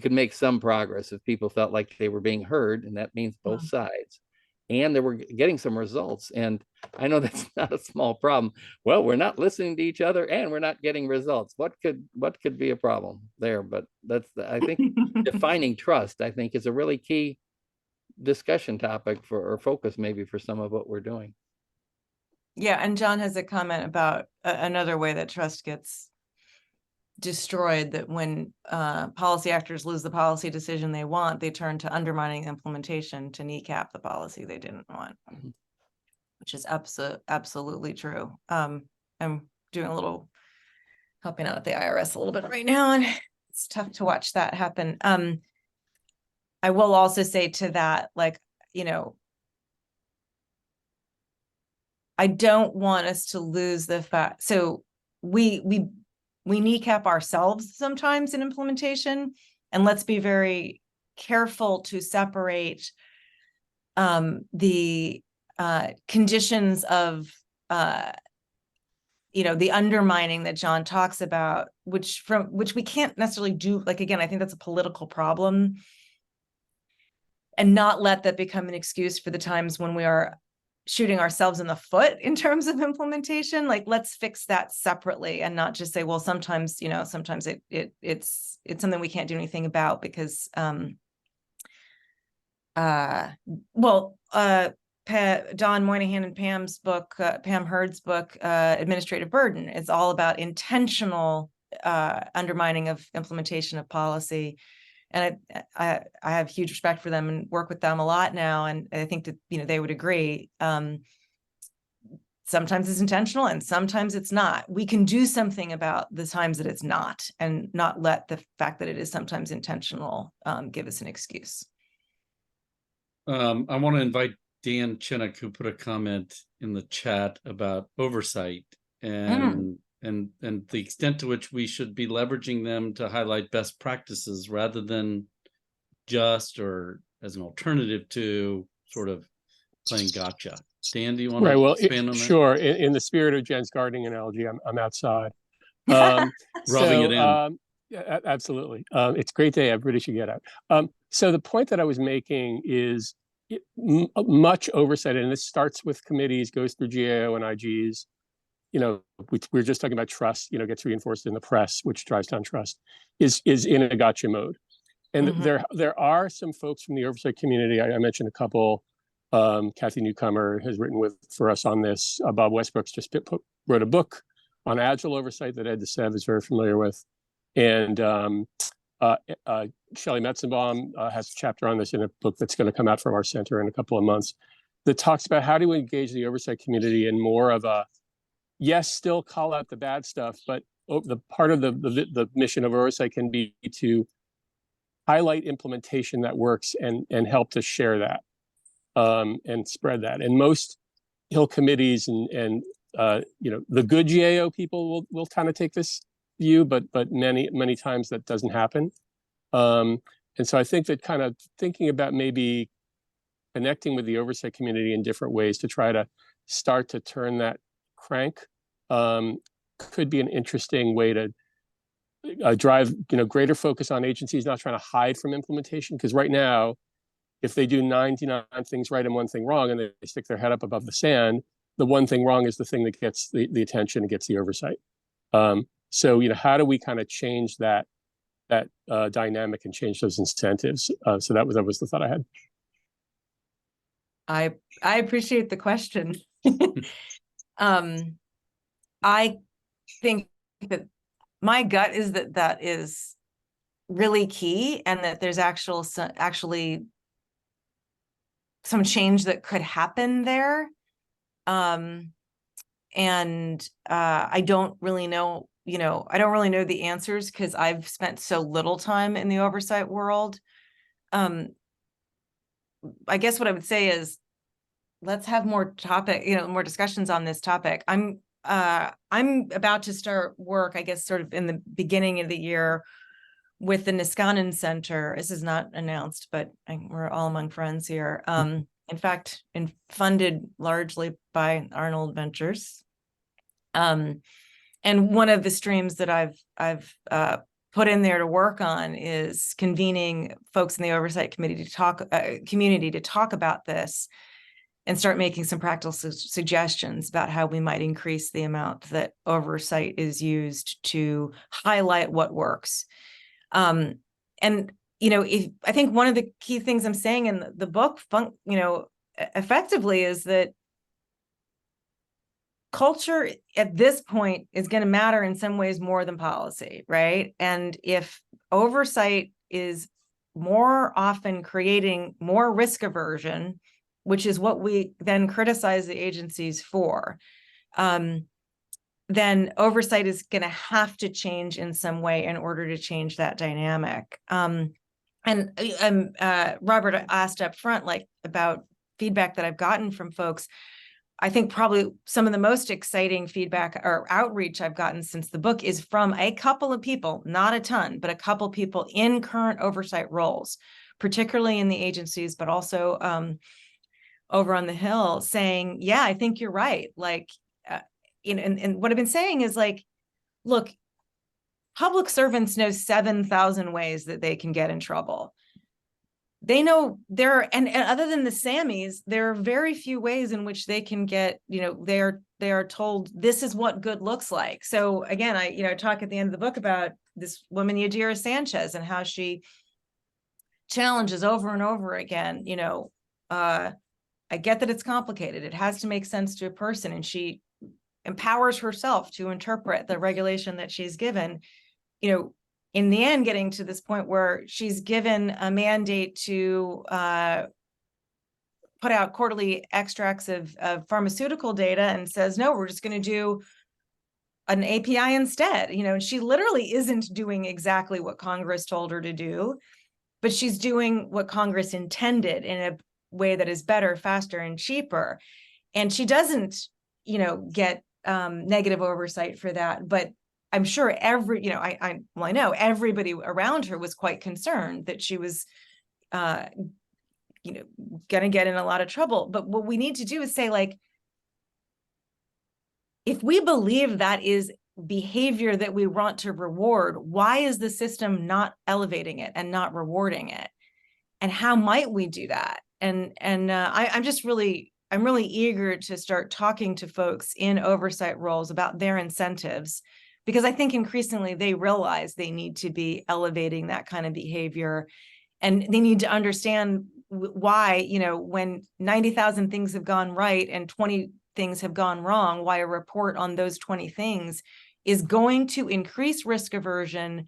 could make some progress if people felt like they were being heard, and that means both sides. And they were getting some results. And I know that's not a small problem. Well, we're not listening to each other and we're not getting results. What could be a problem there? But I think defining trust, I think, is a really key discussion topic or focus maybe for some of what we're doing. Yeah, and John has a comment about another way that trust gets destroyed, that when policy actors lose the policy decision they want, they turn to undermining implementation to kneecap the policy they didn't want, which is absolutely true. I'm doing a little helping out at the IRS a little bit right now, and it's tough to watch that happen. I will also say to that, like, you know, I don't want us to lose the fact. So we kneecap ourselves sometimes in implementation, and let's be very careful to separate the conditions of you know, the undermining that John talks about, which we can't necessarily do. Like, again, I think that's a political problem, and not let that become an excuse for the times when we are shooting ourselves in the foot in terms of implementation. Like, let's fix that separately and not just say, well, sometimes, you know, sometimes it's something we can't do anything about because Don Moynihan and Pam's book, Pam Hurd's book, Administrative Burden, is all about intentional undermining of implementation of policy. And I have huge respect for them and work with them a lot now. And I think that, you know, they would agree. Sometimes it's intentional and sometimes it's not. We can do something about the times that it's not, and not let the fact that it is sometimes intentional give us an excuse. I want to invite Dan Chinnock, who put a comment in the chat about oversight and the extent to which we should be leveraging them to highlight best practices rather than just or as an alternative to sort of playing gotcha. Dan, do you want to expand on that? Sure. In the spirit of Jen's gardening analogy, I'm outside. Rubbing it in. Yeah, absolutely. It's a great day. Everybody should get out. So the point that I was making is much oversight, and this starts with committees, goes through GAO and IGs. You know, we were just talking about trust, you know, gets reinforced in the press, which drives down trust, is in a gotcha mode. And there are some folks from the oversight community. I mentioned a couple. Kathy Newcomer has written for us on this. Bob Westbrook's just wrote a book on Agile oversight that DeSeve is very familiar with. And Shelley Metzenbaum has a chapter on this in a book that's going to come out from our center in a couple of months that talks about how do we engage the oversight community in more of a, yes, still call out the bad stuff, but the part of the mission of oversight can be to highlight implementation that works and help to share that and spread that. And most Hill committees and you know, the good GAO people will kind of take this view, but many times that doesn't happen. And so I think that kind of thinking about maybe connecting with the oversight community in different ways to try to start to turn that crank could be an interesting way to drive, you know, greater focus on agencies not trying to hide from implementation. Because right now, if they do 99 things right and one thing wrong, and they stick their head up above the sand, the one thing wrong is the thing that gets the attention and gets the oversight. So, you know, how do we kind of change that dynamic and change those incentives? So that was the thought I had. I appreciate the question. I think that my gut is that is really key, and that there's actually some change that could happen there. And I don't really know you know, I don't really know the answers because I've spent so little time in the oversight world. I guess what I would say is, let's have more more discussions on this topic. I'm about to start work, I guess, sort of in the beginning of the year with the Niskanen Center. This is not announced, but we're all among friends here. In fact, funded largely by Arnold Ventures. And one of the streams that I've put in there to work on is convening folks in the oversight committee to community to talk about this and start making some practical suggestions about how we might increase the amount that oversight is used to highlight what works. And, you know, I think one of the key things I'm saying in the book, you know, effectively is that culture at this point is going to matter in some ways more than policy, right? And if oversight is more often creating more risk aversion, which is what we then criticize the agencies for, then oversight is going to have to change in some way in order to change that dynamic. And Robert asked up front, like, about feedback that I've gotten from folks. I think probably some of the most exciting feedback or outreach I've gotten since the book is from a couple of people, not a ton, but a couple people in current oversight roles, particularly in the agencies, but also over on the Hill, saying, yeah, I think you're right. Like, and what I've been saying is, like, look, public servants know 7,000 ways that they can get in trouble. They know and other than the Sammys, there are very few ways in which they can get, you know, they are told this is what good looks like. So again, I talk at the end of the book about this woman, Yadira Sanchez, and how she challenges over and over again, you know, I get that it's complicated. It has to make sense to a person, and she empowers herself to interpret the regulation that she's given, you know, in the end, getting to this point where she's given a mandate to put out quarterly extracts of pharmaceutical data and says, no, we're just going to do an API instead. You know, and she literally isn't doing exactly what Congress told her to do, but she's doing what Congress intended in a way that is better, faster, and cheaper. And she doesn't, you know, get negative oversight for that. But I'm sure I know everybody around her was quite concerned that she was, going to get in a lot of trouble. But what we need to do is say, like, if we believe that is behavior that we want to reward, why is the system not elevating it and not rewarding it? And how might we do that? And I'm really eager to start talking to folks in oversight roles about their incentives, because I think increasingly they realize they need to be elevating that kind of behavior, and they need to understand why, you know, when 90,000 things have gone right and 20 things have gone wrong, why a report on those 20 things is going to increase risk aversion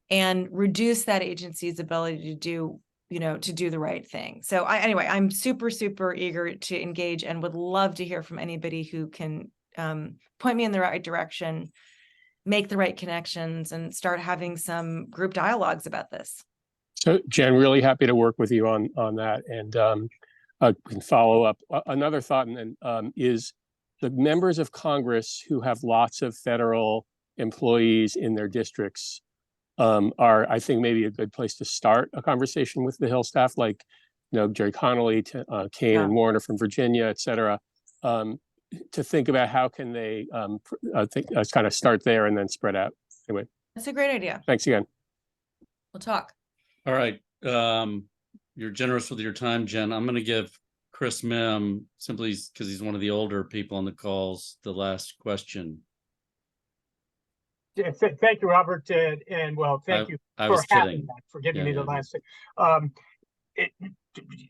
and reduce that agency's ability to do the right thing. So anyway, I'm super, super eager to engage and would love to hear from anybody who can point me in the right direction, make the right connections, and start having some group dialogues about this. So Jen, really happy to work with you on that, and we can follow up. Another thought is the members of Congress who have lots of federal employees in their districts are, I think, maybe a good place to start a conversation with the Hill staff, like, you know, Jerry Connolly, Kane and Warner from Virginia, et cetera, to think about how can they kind of start there and then spread out. Anyway. That's a great idea. Thanks again. We'll talk. All right. You're generous with your time, Jen. I'm going to give Chris Mim, simply because he's one of the older people on the calls, the last question. Thank you, Robert, and well, thank you for having that, for giving me the last thing.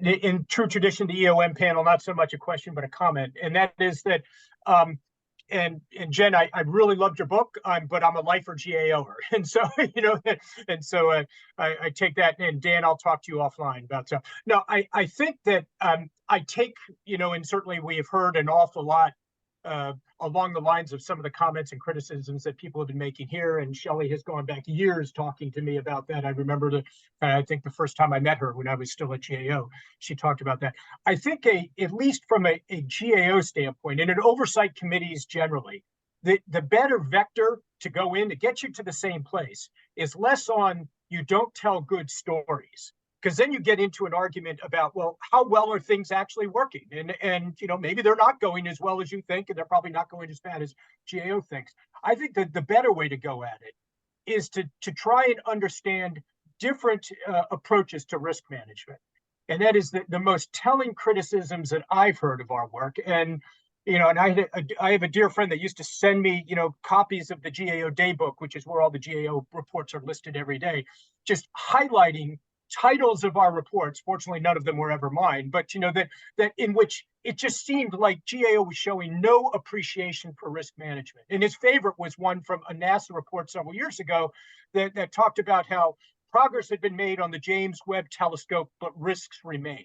In true tradition, the EOM panel, not so much a question, but a comment, and that is that, and Jen, I really loved your book, but I'm a lifer GAOer, and so, you know, and so I take that, and Dan, I'll talk to you offline about so. No, I think that I take, you know, and certainly we have heard an awful lot along the lines of some of the comments and criticisms that people have been making here. And Shelley has gone back years talking to me about that. I remember I think the first time I met her when I was still at GAO, she talked about that. I think at least from a GAO standpoint and in oversight committees generally, the better vector to go in to get you to the same place is less on you don't tell good stories. Because then you get into an argument about, well, how well are things actually working? And you know, maybe they're not going as well as you think, and they're probably not going as bad as GAO thinks. I think that the better way to go at it is to try and understand different approaches to risk management. And that is the most telling criticisms that I've heard of our work. And you know, and I have a dear friend that used to send me, you know, copies of the GAO Daybook, which is where all the GAO reports are listed every day, just highlighting titles of our reports. Fortunately, none of them were ever mine, but you know, that in which it just seemed like GAO was showing no appreciation for risk management. And his favorite was one from a NASA report several years ago that talked about how progress had been made on the James Webb Telescope, but risks remain.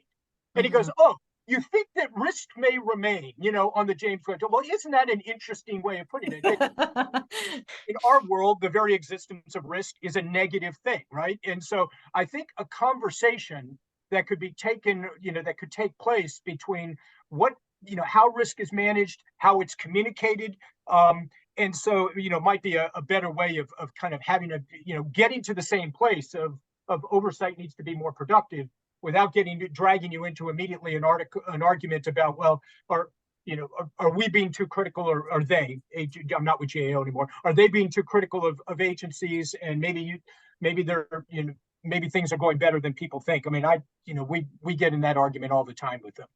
And he goes, oh, you think that risk may remain, you know, on the James Webb? Well, isn't that an interesting way of putting it? In our world, the very existence of risk is a negative thing, right? And so I think a conversation that could be taken, you know, that could take place between what, you know, how risk is managed, how it's communicated. And so, you know, might be a better way of kind of having a, you know, getting to the same place of oversight needs to be more productive without dragging you into immediately an argument about, well, are we being too critical, or are they? I'm not with GAO anymore. Are they being too critical of agencies? And maybe they're, you know, maybe things are going better than people think. I mean, we get in that argument all the time with them.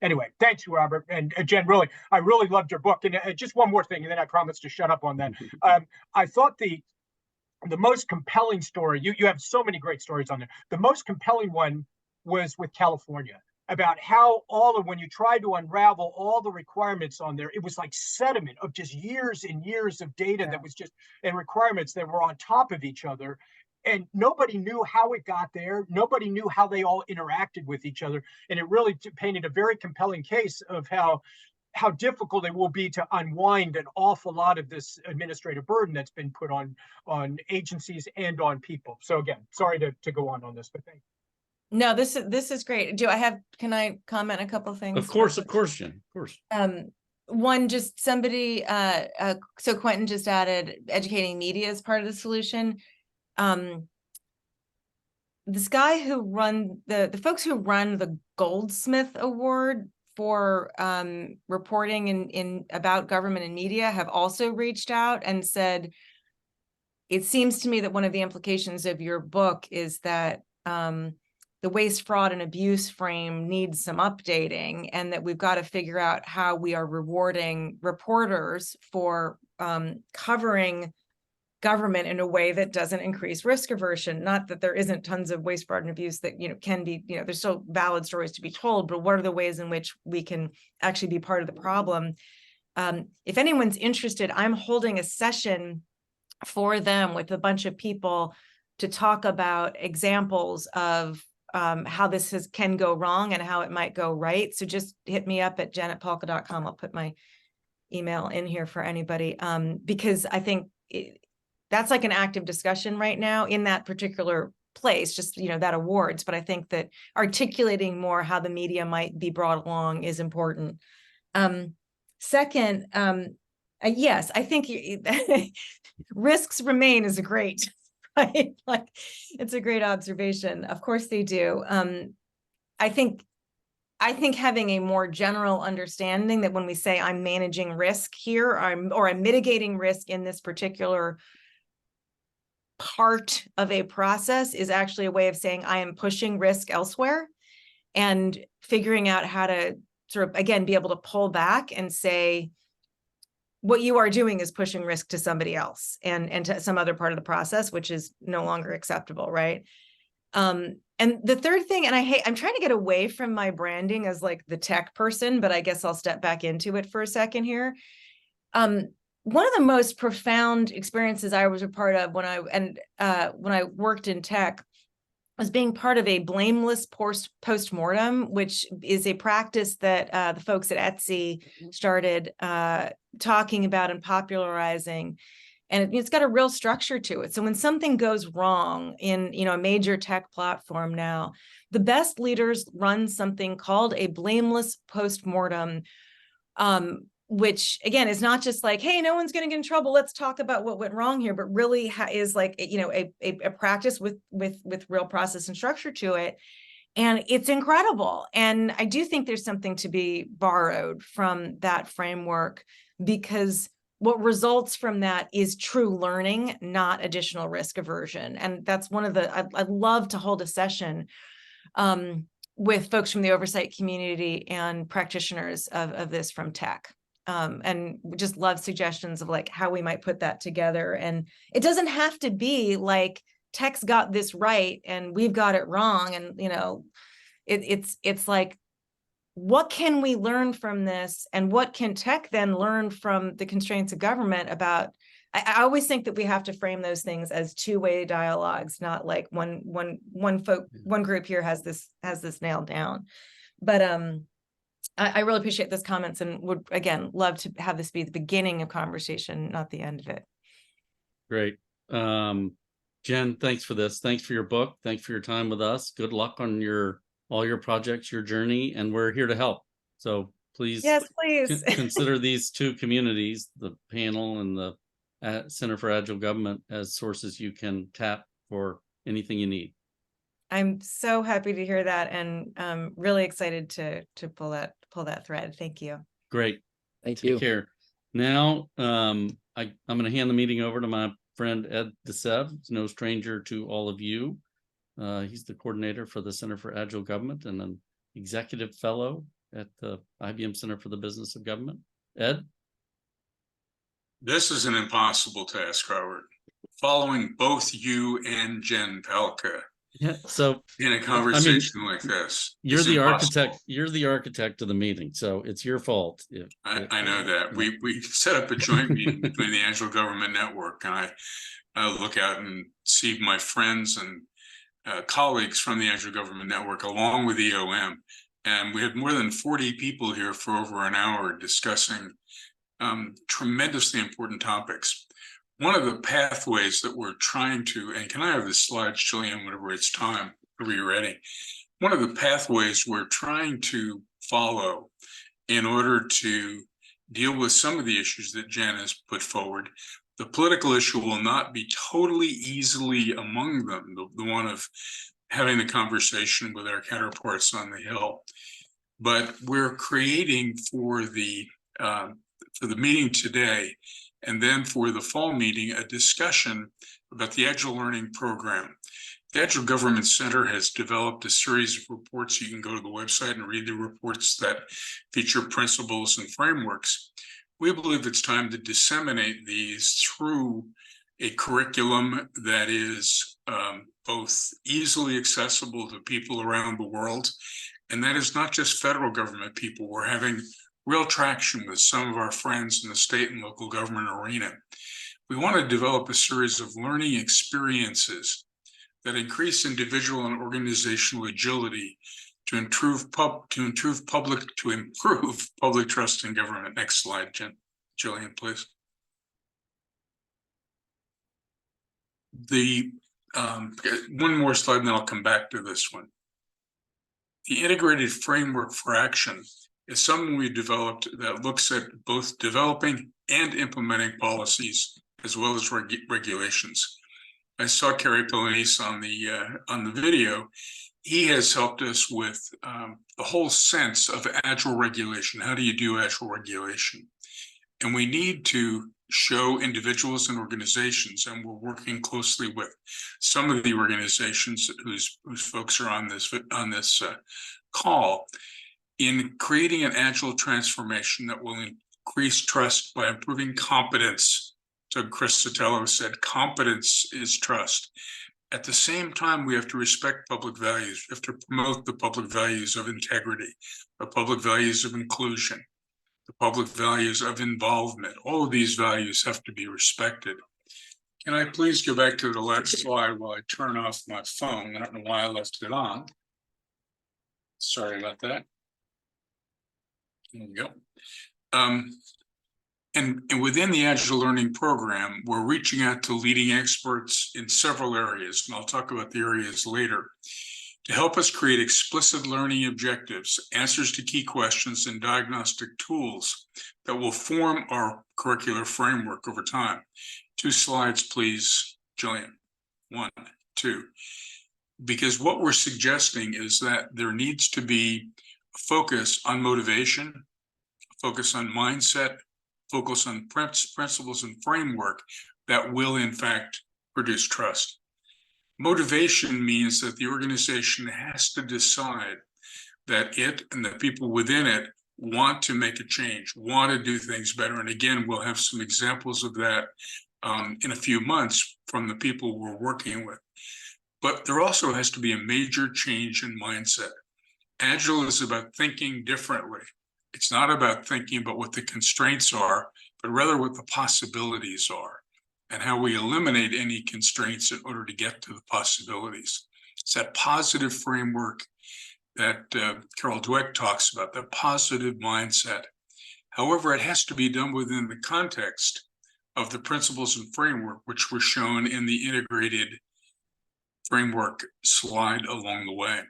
Anyway, thanks, Robert. And Jen, I really loved your book. And just one more thing, and then I promise to shut up on that. I thought the most compelling story, you have so many great stories on there. The most compelling one was with California, about how when you try to unravel all the requirements on there, it was like sediment of just years and years of data that was just, and requirements that were on top of each other. And nobody knew how it got there. Nobody knew how they all interacted with each other. And it really painted a very compelling case of how difficult it will be to unwind an awful lot of this administrative burden that's been put on agencies and on people. So again, sorry to go on this, but thank you. No, this is great. Can I comment a couple of things? Of course, Jen, of course. One, just somebody, so Quentin just added educating media as part of the solution. This guy who the folks who run the Goldsmith Award for reporting in about government and media have also reached out and said, it seems to me that one of the implications of your book is that the waste, fraud, and abuse frame needs some updating, and that we've got to figure out how we are rewarding reporters for covering government in a way that doesn't increase risk aversion. Not that there isn't tons of waste, fraud, and abuse that, you know, can be, you know, there's still valid stories to be told, but what are the ways in which we can actually be part of the problem? If anyone's interested, I'm holding a session for them with a bunch of people to talk about examples of how this can go wrong and how it might go right. So just hit me up at jen@pahlka.com. I'll put my email in here for anybody, because I think that's like an active discussion right now in that particular place, just, you know, that awards. But I think that articulating more how the media might be brought along is important. Second, yes, I think risks remain is a great, right? Like, it's a great observation. Of course they do. I think having a more general understanding that when we say I'm managing risk here, or I'm mitigating risk in this particular part of a process, is actually a way of saying I am pushing risk elsewhere, and figuring out how to sort of, again, be able to pull back and say, what you are doing is pushing risk to somebody else and to some other part of the process, which is no longer acceptable, right? And the third thing, and I'm trying to get away from my branding as like the tech person, but I guess I'll step back into it for a second here. One of the most profound experiences I was a part of when I worked in tech was being part of a blameless post-mortem, which is a practice that the folks at Etsy started talking about and popularizing. And it's got a real structure to it. So when something goes wrong in, a major tech platform now, the best leaders run something called a blameless postmortem, which again is not just like, hey, no one's going to get in trouble, let's talk about what went wrong here, but really is like, a practice with real process and structure to it. And it's incredible. And I do think there's something to be borrowed from that framework, because what results from that is true learning, not additional risk aversion. And that's one of the, I'd love to hold a session with folks from the oversight community and practitioners of this from tech. And just love suggestions of like how we might put that together. And it doesn't have to be like tech's got this right and we've got it wrong. And, it's like, what can we learn from this? And what can tech then learn from the constraints of government about? I always think that we have to frame those things as two-way dialogues, not like one group here has this nailed down. But I really appreciate those comments and would again love to have this be the beginning of conversation, not the end of it. Great. Jen, thanks for this. Thanks for your book. Thanks for your time with us. Good luck on all your projects, your journey, and we're here to help. So please, yes, please consider these two communities, the panel and the Center for Agile Government, as sources you can tap for anything you need. I'm so happy to hear that, and really excited to pull that thread. Thank you. Great. Thank you. Take care. Now, I'm going to hand the meeting over to my friend Ed DeSeve. He's no stranger to all of you. He's the coordinator for the Center for Agile Government and an executive fellow at the IBM Center for the Business of Government. Ed? This is an impossible task, Robert. Following both you and Jen Pahlka So in a conversation like this. You're the architect. You're the architect of the meeting, so it's your fault. I know that. We set up a joint meeting between the Agile Government Network, and I look out and see my friends and colleagues from the Agile Government Network, along with EOM. And we had more than 40 people here for over an hour discussing tremendously important topics. One of the pathways that we're trying to, and can I have the slides, Jillian, whenever it's time, whenever you're ready? One of the pathways we're trying to follow in order to deal with some of the issues that Jen has put forward. The political issue will not be totally easily among them, the one of having the conversation with our counterparts on the Hill. But we're creating for the meeting today, and then for the fall meeting, a discussion about the Agile Learning Program. The Agile Government Center has developed a series of reports. You can go to the website and read the reports that feature principles and frameworks. We believe it's time to disseminate these through a curriculum that is both easily accessible to people around the world, and that is not just federal government people. We're having real traction with some of our friends in the state and local government arena. We want to develop a series of learning experiences that increase individual and organizational agility to improve public trust in government. Next slide, Jillian, please. One more slide, and then I'll come back to this one. The integrated framework for action is something we developed that looks at both developing and implementing policies as well as regulations. I saw Kerry Polanese on the video. He has helped us with the whole sense of agile regulation. How do you do agile regulation? And we need to show individuals and organizations, and we're working closely with some of the organizations whose folks are on this call, in creating an agile transformation that will increase trust by improving competence. So Chris Sotelo said, competence is trust. At the same time, we have to respect public values. We have to promote the public values of integrity, the public values of inclusion, the public values of involvement. All of these values have to be respected. Can I please go back to the last slide while I turn off my phone? I don't know why I left it on. Sorry about that. There we go. And within the Agile Learning Program, we're reaching out to leading experts in several areas, and I'll talk about the areas later, to help us create explicit learning objectives, answers to key questions, and diagnostic tools that will form our curricular framework over time. 2 slides, please, Jillian. 1, 2. Because what we're suggesting is that there needs to be a focus on motivation, a focus on mindset, focus on principles and framework that will in fact produce trust. Motivation means that the organization has to decide that it and the people within it want to make a change, want to do things better. And again, we'll have some examples of that in a few months from the people we're working with. But there also has to be a major change in mindset. Agile is about thinking differently. It's not about thinking about what the constraints are, but rather what the possibilities are and how we eliminate any constraints in order to get to the possibilities. It's that positive framework that Carol Dweck talks about, the positive mindset. However, it has to be done within the context of the principles and framework, which were shown in the integrated framework slide along the way.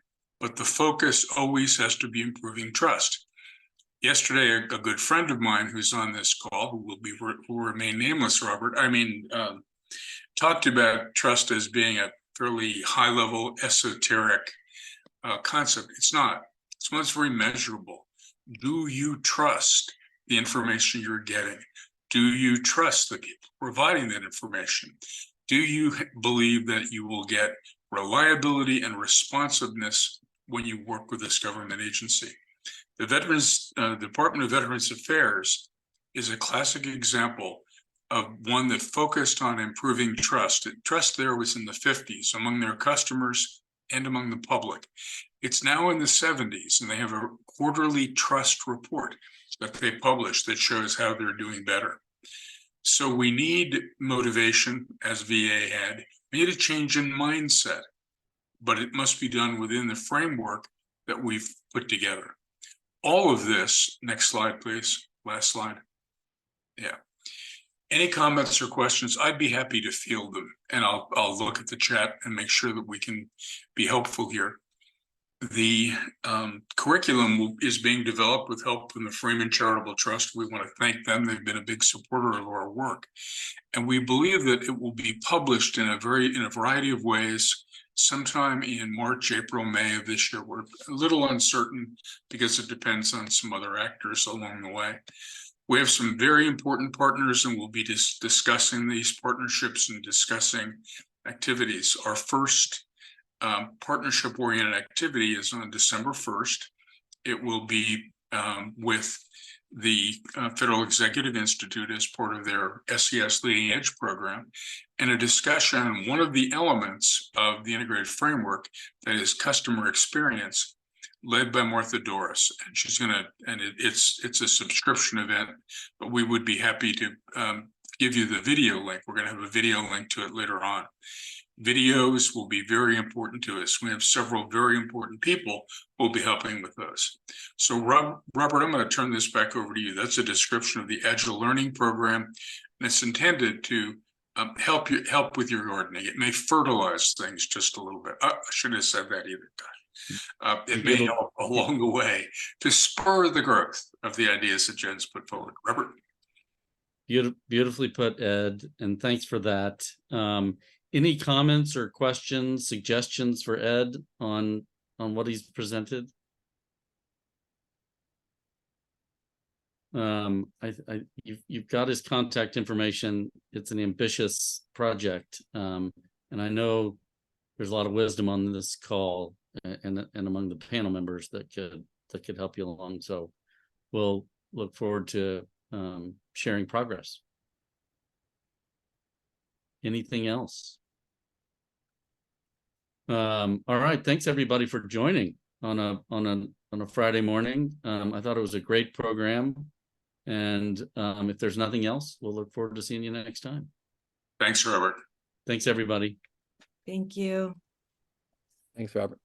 But the focus always has to be improving trust. Yesterday, a good friend of mine who's on this call, who will remain nameless, Robert, talked about trust as being a fairly high-level esoteric concept. It's not. It's one that's very measurable. Do you trust the information you're getting? Do you trust the people providing that information? Do you believe that you will get reliability and responsiveness when you work with this government agency? The Department of Veterans Affairs is a classic example of one that focused on improving trust. Trust there was in the 50s among their customers and among the public. It's now in the 70s, and they have a quarterly trust report that they publish that shows how they're doing better. So we need motivation, as VA had. We need a change in mindset, but it must be done within the framework that we've put together. All of this, next slide, please. Last slide. Yeah. Any comments or questions, I'd be happy to field them, and I'll look at the chat and make sure that we can be helpful here. The curriculum is being developed with help from the Freeman Charitable Trust. We want to thank them. They've been a big supporter of our work. And we believe that it will be published in a variety of ways sometime in March, April, May of this year. We're a little uncertain because it depends on some other actors along the way. We have some very important partners, and we'll be discussing these partnerships and discussing activities. Our first partnership-oriented activity is on December 1st. It will be with the Federal Executive Institute as part of their SES Leading Edge program, and a discussion on one of the elements of the integrated framework, that is customer experience, led by Martha Doris. And she's it's a subscription event, but we would be happy to give you the video link. We're going to have a video link to it later on. Videos will be very important to us. We have several very important people who will be helping with those. So Robert, I'm going to turn this back over to you. That's a description of the Agile Learning Program, and it's intended to help with your gardening. It may fertilize things just a little bit. I shouldn't have said that either. It may help along the way to spur the growth of the ideas that Jen's put forward. Robert? Beautifully put, Ed, and thanks for that. Any comments or questions, suggestions for Ed on what he's presented? You've got his contact information. It's an ambitious project, and I know there's a lot of wisdom on this call and among the panel members that could help you along. So we'll look forward to sharing progress. Anything else? All right, thanks everybody for joining on a Friday morning. I thought it was a great program, and if there's nothing else, we'll look forward to seeing you next time. Thanks, Robert. Thanks, everybody. Thank you. Thanks, Robert.